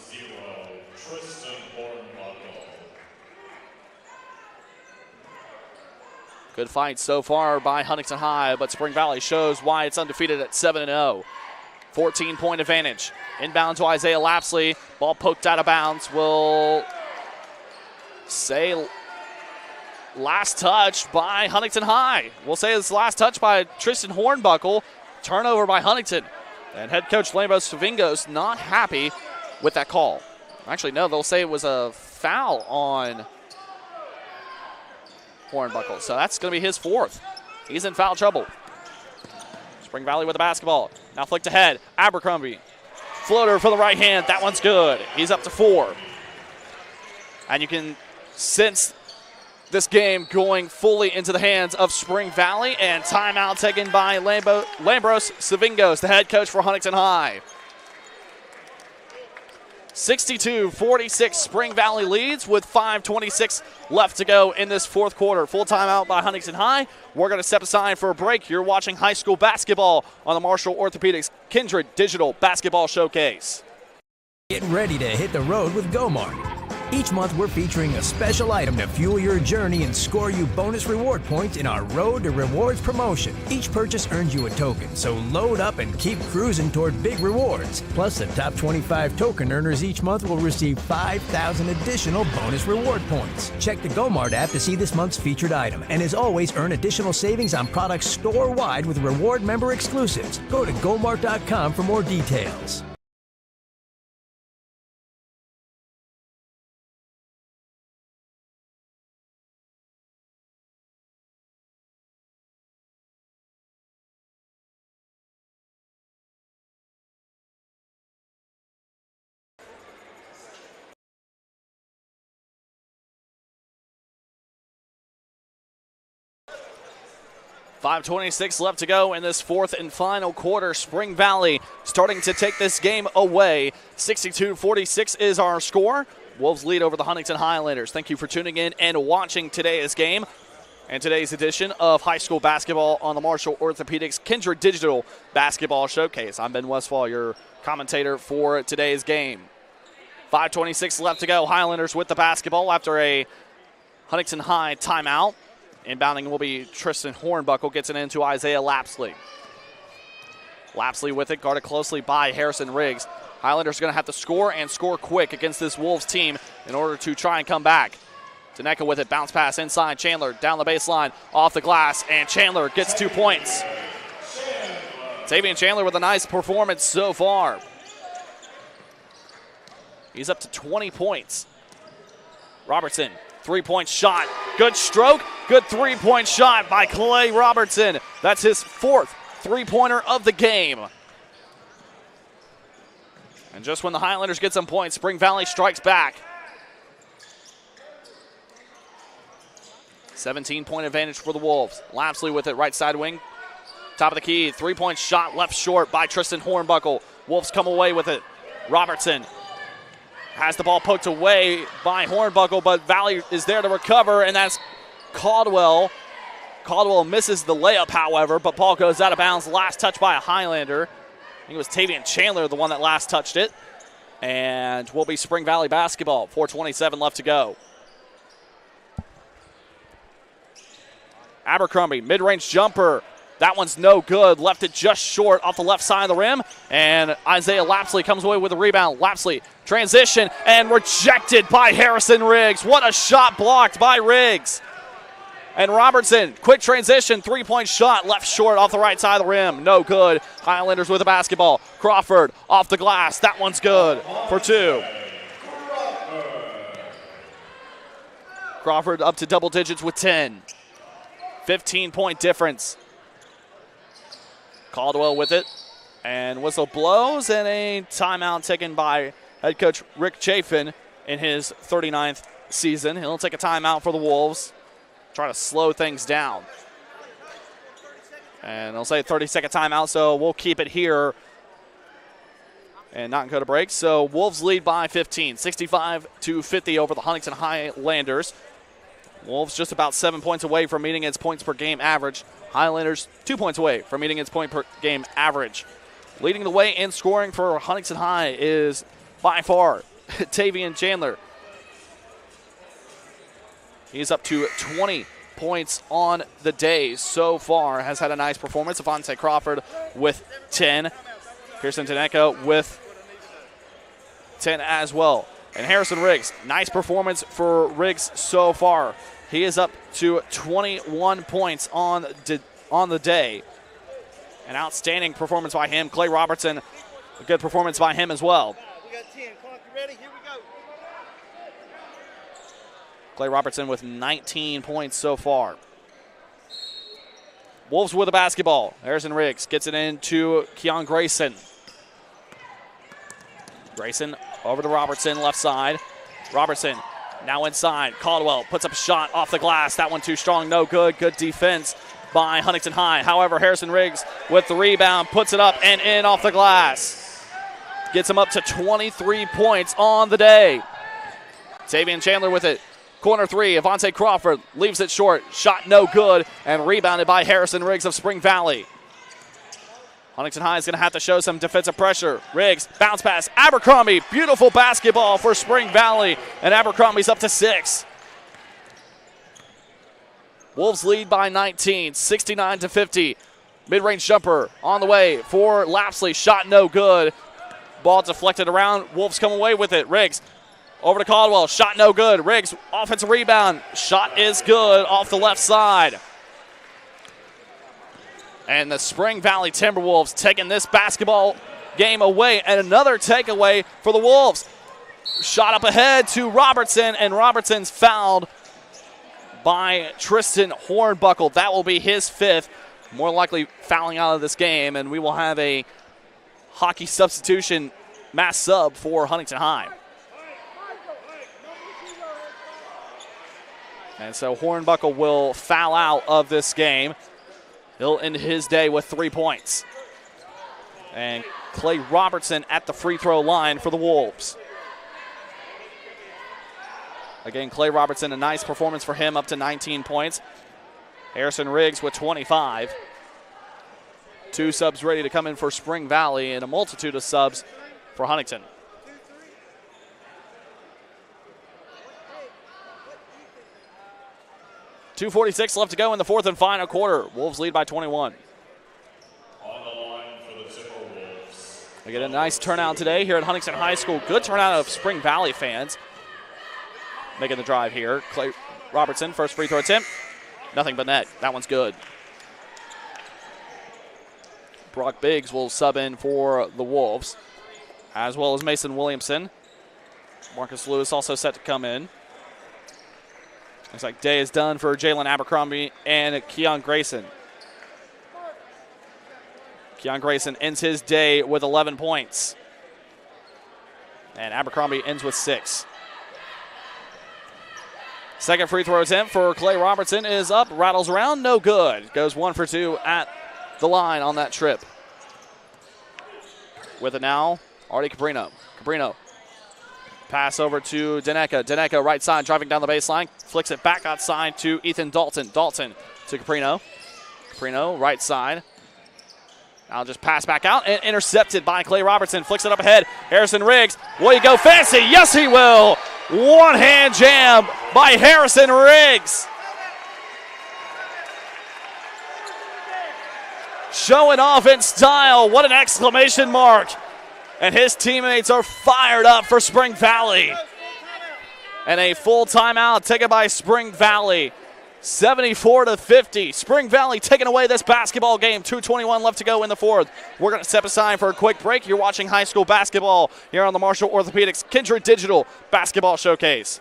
Good fight so far by Huntington High, but Spring Valley shows why it's undefeated at 7-0. 14-point advantage. Inbound to Isaiah Lapsley. Ball poked out of bounds. Will say last touch by Huntington High. We'll say it's last touch by Tristan Hornbuckle. Turnover by Huntington. And head coach Lambos Savingos not happy with that call. Actually, no, they'll say it was a foul on Hornbuckle. So that's going to be his fourth. He's in foul trouble. Spring Valley with the basketball. Now flicked ahead. Abercrombie. Floater for the right hand. That one's good. He's up to 4. And you can sense this game going fully into the hands of Spring Valley. And timeout taken by Lambros Savingos, the head coach for Huntington High. 62-46, Spring Valley leads with 5:26 left to go in this fourth quarter. Full timeout by Huntington High. We're going to step aside for a break. You're watching high school basketball on the Marshall Orthopedics Kindred Digital Basketball Showcase. Get ready to hit the road with GoMart. Each month, we're featuring a special item to fuel your journey and score you bonus reward points in our Road to Rewards promotion. Each purchase earns you a token, so load up and keep cruising toward big rewards. Plus, the top 25 token earners each month will receive 5,000 additional bonus reward points. Check the GoMart app to see this month's featured item. And as always, earn additional savings on products store-wide with reward member exclusives. Go to gomart.com for more details. .526 left to go in this fourth and final quarter. Spring Valley starting to take this game away. 62-46 is our score. Wolves lead over the Huntington Highlanders. Thank you for tuning in and watching today's game and today's edition of high school basketball on the Marshall Orthopedics Kindred Digital Basketball Showcase. I'm Ben Westfall, your commentator for today's game. 5:26 left to go. Highlanders with the basketball after a Huntington High timeout. Inbounding will be Tristan Hornbuckle. Gets it into Isaiah Lapsley. Lapsley with it, guarded closely by Harrison Riggs. Highlanders going to have to score and score quick against this Wolves team in order to try and come back. Daneka with it, bounce pass inside. Chandler down the baseline, off the glass, and Chandler gets 2 points. Tavian Chandler with a nice performance so far. He's up to 20 points. Robertson. 3-point shot. Good stroke. Good 3-point shot by Clay Robertson. That's his fourth 3-pointer of the game. And just when the Highlanders get some points, Spring Valley strikes back. 17-point advantage for the Wolves. Lapsley with it, right side wing. Top of the key. 3-point shot left short by Tristan Hornbuckle. Wolves come away with it. Robertson has the ball poked away by Hornbuckle, but Valley is there to recover, and that's Caldwell. Caldwell misses the layup, however, but ball goes out of bounds. Last touch by a Highlander. I think it was Tavian Chandler, the one that last touched it. And will be Spring Valley basketball. 4:27 left to go. Abercrombie, mid-range jumper. That one's no good. Left it just short off the left side of the rim. And Isaiah Lapsley comes away with a rebound. Lapsley, transition, and rejected by Harrison Riggs. What a shot blocked by Riggs. And Robertson, quick transition, 3-point shot, left short off the right side of the rim. No good. Highlanders with the basketball. Crawford off the glass. That one's good for 2. Crawford up to double digits with 10. 15-point difference. Caldwell with it. And whistle blows, and a timeout taken by head coach Rick Chafin in his 39th season. He'll take a timeout for the Wolves, try to slow things down. And they'll say 30-second timeout, so we'll keep it here and not go to break. So Wolves lead by 15, 65-50 over the Huntington Highlanders. Wolves just about 7 points away from meeting its points per game average. Highlanders 2 points away from meeting its point per game average. Leading the way in scoring for Huntington High is by far Tavian Chandler. He's up to 20 points on the day so far. Has had a nice performance. Avante Crawford with 10. Pearson Taneka with 10 as well. And Harrison Riggs, nice performance for Riggs so far. He is up to 21 points on the day. An outstanding performance by him. Clay Robertson, a good performance by him as well. We got 10. Clark, you ready? Here we go. Clay Robertson with 19 points so far. Wolves with the basketball. Harrison Riggs gets it into Keon Grayson. Grayson over to Robertson, left side. Robertson now inside. Caldwell puts up a shot off the glass. That one too strong, no good. Good defense by Huntington High. However, Harrison Riggs with the rebound, puts it up and in off the glass. Gets him up to 23 points on the day. Tavian Chandler with it. Corner three, Avante Crawford leaves it short. Shot no good, and rebounded by Harrison Riggs of Spring Valley. Huntington High is going to have to show some defensive pressure. Riggs, bounce pass, Abercrombie. Beautiful basketball for Spring Valley, and Abercrombie's up to 6. Wolves lead by 19, 69-50. Mid-range jumper on the way for Lapsley. Shot no good. Ball deflected around. Wolves come away with it. Riggs over to Caldwell. Shot no good. Riggs, offensive rebound. Shot is good off the left side. And the Spring Valley Timberwolves taking this basketball game away. And another takeaway for the Wolves. Shot up ahead to Robertson, and Robertson's fouled by Tristan Hornbuckle. That will be his 5th. More likely fouling out of this game, and we will have a hockey substitution mass sub for Huntington High. And so Hornbuckle will foul out of this game. He'll end his day with 3 points. And Clay Robertson at the free throw line for the Wolves. Again, Clay Robertson, a nice performance for him, up to 19 points. Harrison Riggs with 25. 2 subs ready to come in for Spring Valley, and a multitude of subs for Huntington. .246 left to go in the 4th and final quarter. Wolves lead by 21. On the line for the Timberwolves. We get a nice turnout today here at Huntington High School. Good turnout of Spring Valley fans making the drive here. Clay Robertson, first free throw attempt. Nothing but net. That one's good. Brock Biggs will sub in for the Wolves, as well as Mason Williamson. Marcus Lewis also set to come in. Looks like day is done for Jalen Abercrombie and Keon Grayson. Keon Grayson ends his day with 11 points. And Abercrombie ends with 6. Second free throw attempt for Clay Robertson is up, rattles around, no good. Goes 1 for 2 at the line on that trip. With it now, Artie Cabrino. Cabrino. Pass over to Daneka. Daneka right side driving down the baseline. Flicks it back outside to Ethan Dalton. Dalton to Caprino. Caprino right side. Now just pass back out and intercepted by Clay Robertson. Flicks it up ahead. Harrison Riggs. Will he go fancy? Yes, he will. One-hand jam by Harrison Riggs. Showing off in style. What an exclamation mark. And his teammates are fired up for Spring Valley. And a full timeout taken by Spring Valley. 74-50. Spring Valley taking away this basketball game. 2:21 left to go in the 4th. We're going to step aside for a quick break. You're watching high school basketball here on the Marshall Orthopedics Kindred Digital Basketball Showcase.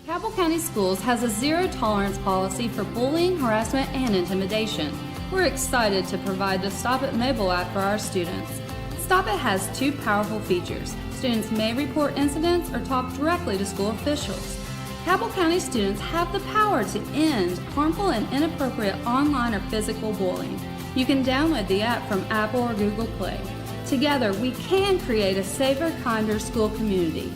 Cabell County Schools has a zero tolerance policy for bullying, harassment, and intimidation. We're excited to provide the Stop It mobile app for our students. Stop It has 2 powerful features. Students may report incidents or talk directly to school officials. Cabell County students have the power to end harmful and inappropriate online or physical bullying. You can download the app from Apple or Google Play. Together, we can create a safer, kinder school community.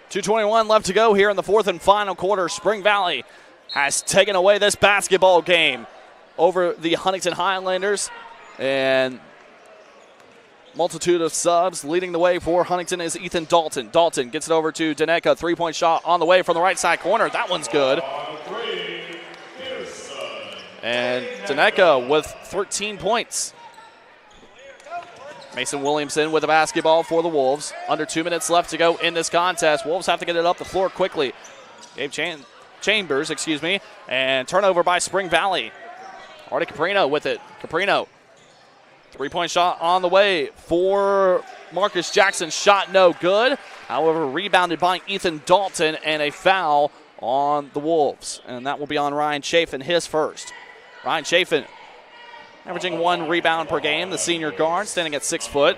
.221 left to go here in the fourth and final quarter. Spring Valley has taken away this basketball game over the Huntington Highlanders. And multitude of subs. Leading the way for Huntington is Ethan Dalton. Dalton gets it over to Daneka. Three-point shot on the way from the right side corner. That one's good. And Daneka with 13 points. Mason Williamson with the basketball for the Wolves. Under 2 minutes left to go in this contest. Wolves have to get it up the floor quickly. Gabe Chambers, and turnover by Spring Valley. Artie Caprino with it. Caprino, three-point shot on the way for Marcus Jackson. Shot no good. However, rebounded by Ethan Dalton, and a foul on the Wolves. And that will be on Ryan Chafin, his first. Ryan Chafin averaging 1 rebound per game. The senior guard standing at 6 foot.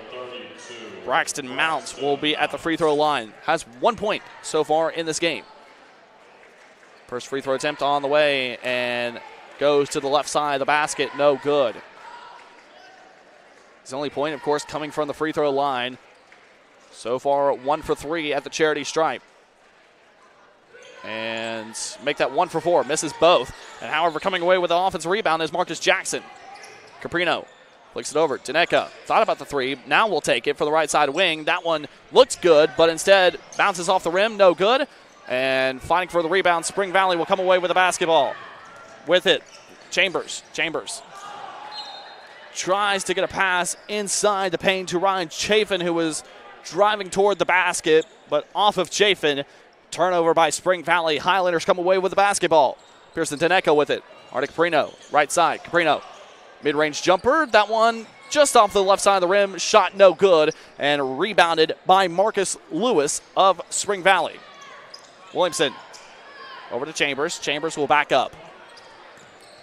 Braxton Mounts will be at the free throw line. Has 1 point so far in this game. First free throw attempt on the way and goes to the left side of the basket. No good. His only point, of course, coming from the free throw line. So far, 1 for 3 at the charity stripe. And make that 1 for 4. Misses both. And however, coming away with the offensive rebound is Marcus Jackson. Caprino flicks it over. Daneka thought about the three. Now will take it for the right side wing. That one looks good, but instead bounces off the rim. No good. And fighting for the rebound, Spring Valley will come away with the basketball. With it, Chambers. Chambers tries to get a pass inside the paint to Ryan Chafin, who was driving toward the basket, but off of Chafin. Turnover by Spring Valley. Highlanders come away with the basketball. Pearson Daneka with it. Artie Caprino, right side. Caprino. Mid-range jumper, that one just off the left side of the rim, shot no good, and rebounded by Marcus Lewis of Spring Valley. Williamson over to Chambers. Chambers will back up.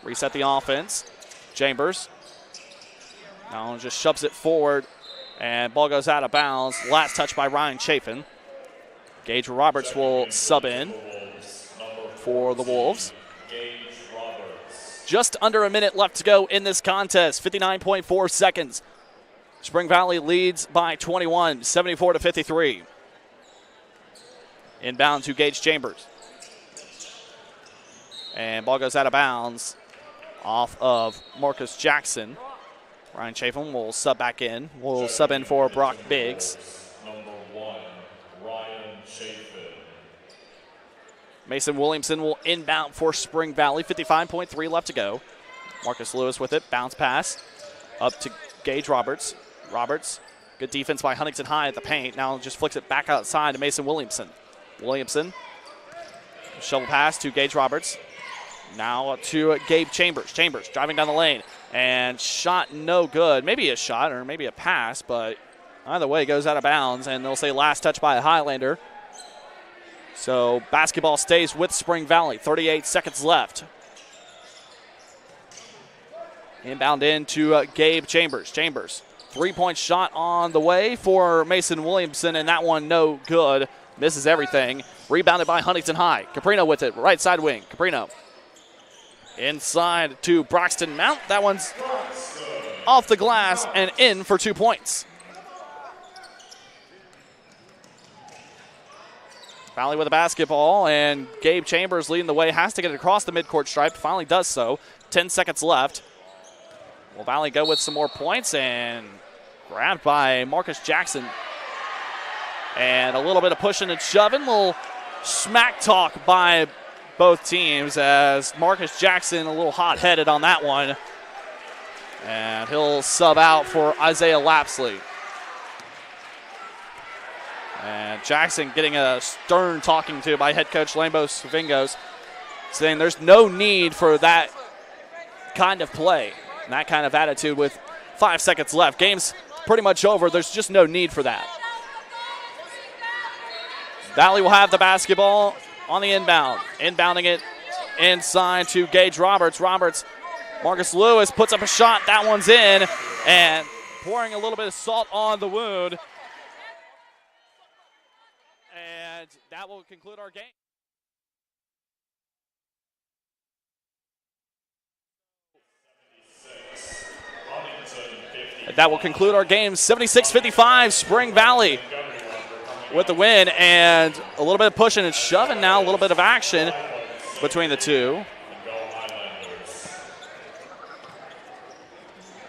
Reset the offense. Chambers now just shoves it forward, and ball goes out of bounds. Last touch by Ryan Chafin. Gage Roberts will sub in for the Wolves. Just under a minute left to go in this contest. 59.4 seconds. Spring Valley leads by 21, 74-53. Inbound to Gage Chambers. And ball goes out of bounds off of Marcus Jackson. Ryan Chafin will sub back in. Will sub in for Brock Biggs. Number 1, Ryan Chafin. Mason Williamson will inbound for Spring Valley. 55.3 left to go. Marcus Lewis with it. Bounce pass up to Gage Roberts. Roberts, good defense by Huntington High at the paint. Now just flicks it back outside to Mason Williamson. Williamson, shovel pass to Gage Roberts. Now to Gabe Chambers. Chambers driving down the lane. And shot no good. Maybe a shot or maybe a pass, but either way, it goes out of bounds. And they'll say last touch by a Highlander. So basketball stays with Spring Valley. 38 seconds left. Inbound into Gabe Chambers. Chambers, three-point shot on the way for Mason Williamson, and that one no good. Misses everything. Rebounded by Huntington High. Caprino with it, right side wing. Caprino inside to Braxton Mount. That one's off the glass and in for 2 points. Valley with the basketball, and Gabe Chambers leading the way. Has to get it across the midcourt stripe. Finally does so. 10 seconds left. Will Valley go with some more points, and grabbed by Marcus Jackson. And a little bit of pushing and shoving. Little smack talk by both teams as Marcus Jackson a little hot-headed on that one. And he'll sub out for Isaiah Lapsley. And Jackson getting a stern talking to by head coach Lambos Vingos, saying there's no need for that kind of play and that kind of attitude with 5 seconds left. Game's pretty much over. There's just no need for that. Valley will have the basketball on the inbound. Inbounding it inside to Gage Roberts. Marcus Lewis puts up a shot. That one's in. And pouring a little bit of salt on the wound. And that will conclude our game. That will conclude our game. 76-55, Spring Valley with the win, and a little bit of pushing and shoving now, a little bit of action between the two.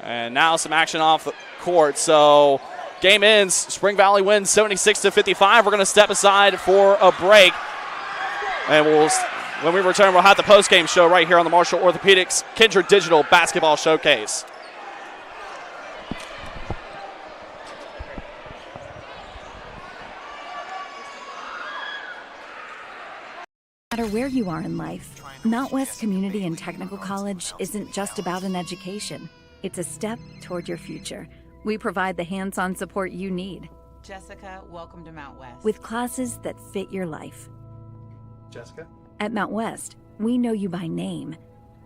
And now some action off the court. So game ends. Spring Valley wins 76-55. We're going to step aside for a break. And when we return, we'll have the post-game show right here on the Marshall Orthopedics Kindred Digital Basketball Showcase. No matter where you are in life, Mount West Community and Technical College isn't just about an education. It's a step toward your future. We provide the hands-on support you need. Jessica, welcome to Mount West. With classes that fit your life. Jessica? At Mount West, we know you by name,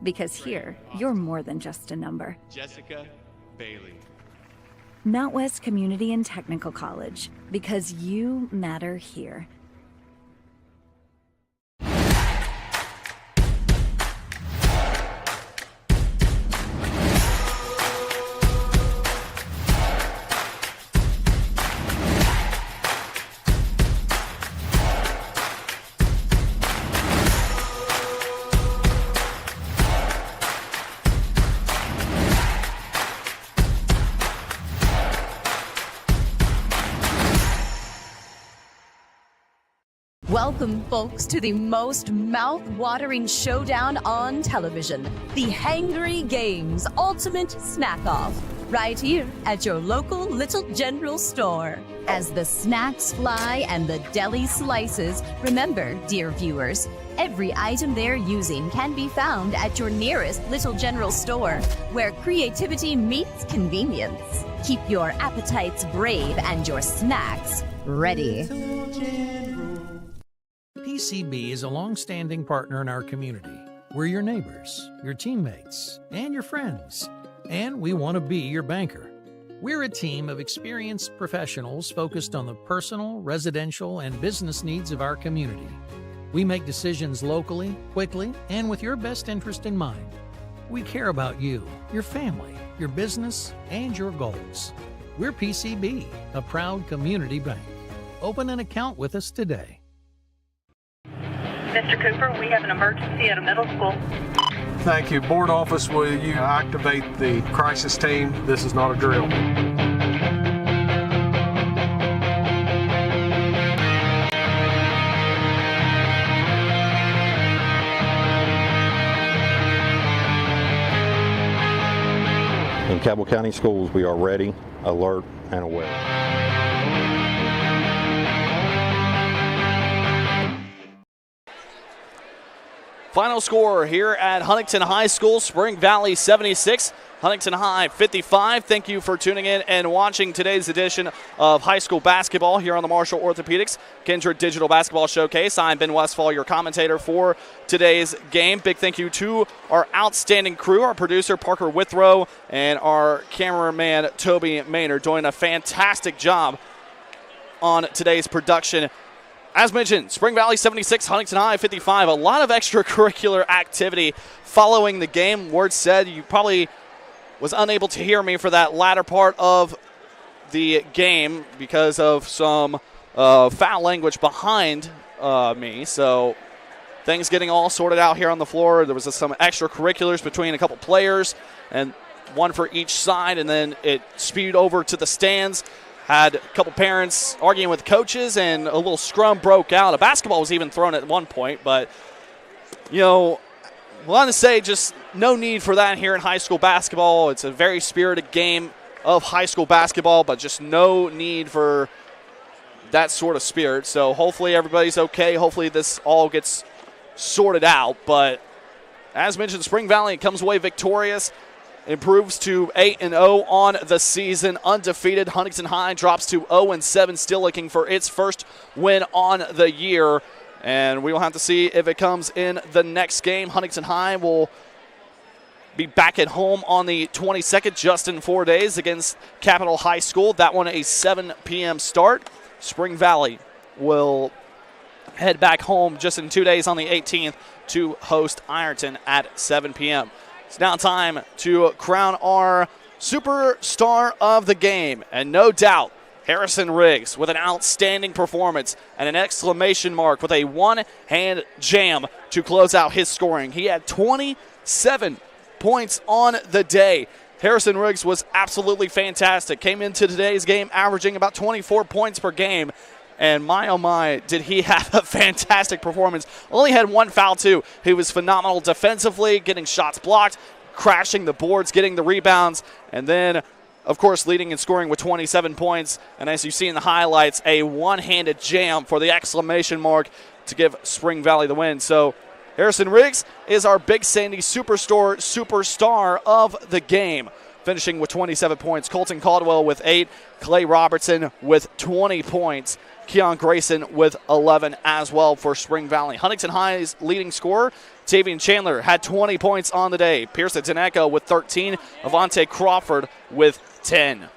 because here, you're more than just a number. Jessica Bailey. Mount West Community and Technical College, because you matter here. Welcome, folks, to the most mouth-watering showdown on television, the Hangry Games Ultimate Snack-Off, right here at your local Little General store. As the snacks fly and the deli slices, remember, dear viewers, every item they're using can be found at your nearest Little General store, where creativity meets convenience. Keep your appetites brave and your snacks ready. PCB is a long-standing partner in our community. We're your neighbors, your teammates, and your friends. And we want to be your banker. We're a team of experienced professionals focused on the personal, residential, and business needs of our community. We make decisions locally, quickly, and with your best interest in mind. We care about you, your family, your business, and your goals. We're PCB, a proud community bank. Open an account with us today. Mr. Cooper, we have an emergency at a middle school. Thank you. Board office, will you activate the crisis team? This is not a drill. In Cabell County Schools, we are ready, alert, and aware. Final score here at Huntington High School, Spring Valley 76, Huntington High 55. Thank you for tuning in and watching today's edition of high school basketball here on the Marshall Orthopedics Kindred Digital Basketball Showcase. I'm Ben Westfall, your commentator for today's game. Big thank you to our outstanding crew, our producer Parker Withrow, and our cameraman Toby Maynard, doing a fantastic job on today's production. As mentioned, Spring Valley 76, Huntington High 55. A lot of extracurricular activity following the game. Word said you probably was unable to hear me for that latter part of the game because of some foul language behind me. So things getting all sorted out here on the floor. There was some extracurriculars between a couple players, and one for each side, and then it spewed over to the stands. Had a couple parents arguing with coaches, and a little scrum broke out. A basketball was even thrown at one point, but, you know, I want to say just no need for that here in high school basketball. It's a very spirited game of high school basketball, but just no need for that sort of spirit. So hopefully everybody's okay. Hopefully this all gets sorted out. But as mentioned, Spring Valley comes away victorious, improves to 8-0 on the season, undefeated. Huntington High drops to 0-7, still looking for its first win on the year. And we will have to see if it comes in the next game. Huntington High will be back at home on the 22nd, just in 4 days, against Capitol High School. That one a 7 p.m. start. Spring Valley will head back home just in 2 days on the 18th to host Ironton at 7 p.m. It's now time to crown our superstar of the game. And no doubt, Harrison Riggs with an outstanding performance and an exclamation mark with a one-hand jam to close out his scoring. He had 27 points on the day. Harrison Riggs was absolutely fantastic. Came into today's game averaging about 24 points per game. And my, oh my, did he have a fantastic performance. Only had one foul, too. He was phenomenal defensively, getting shots blocked, crashing the boards, getting the rebounds, and then, of course, leading and scoring with 27 points. And as you see in the highlights, a one-handed jam for the exclamation mark to give Spring Valley the win. So Harrison Riggs is our Big Sandy superstar of the game, finishing with 27 points. Colton Caldwell with 8, Clay Robertson with 20 points, Keon Grayson with 11 as well for Spring Valley. Huntington High's leading scorer, Tavian Chandler, had 20 points on the day. Pearson Taneko with 13, Avante Crawford with 10.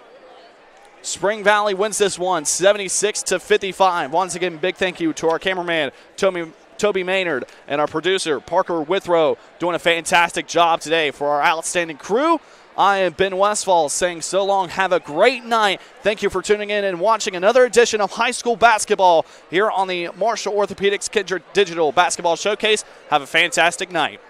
Spring Valley wins this one, 76-55. Once again, big thank you to our cameraman, Toby Maynard, and our producer, Parker Withrow, doing a fantastic job today. For our outstanding crew, I am Ben Westfall saying so long. Have a great night. Thank you for tuning in and watching another edition of high school basketball here on the Marshall Orthopedics Kindred Digital Basketball Showcase. Have a fantastic night.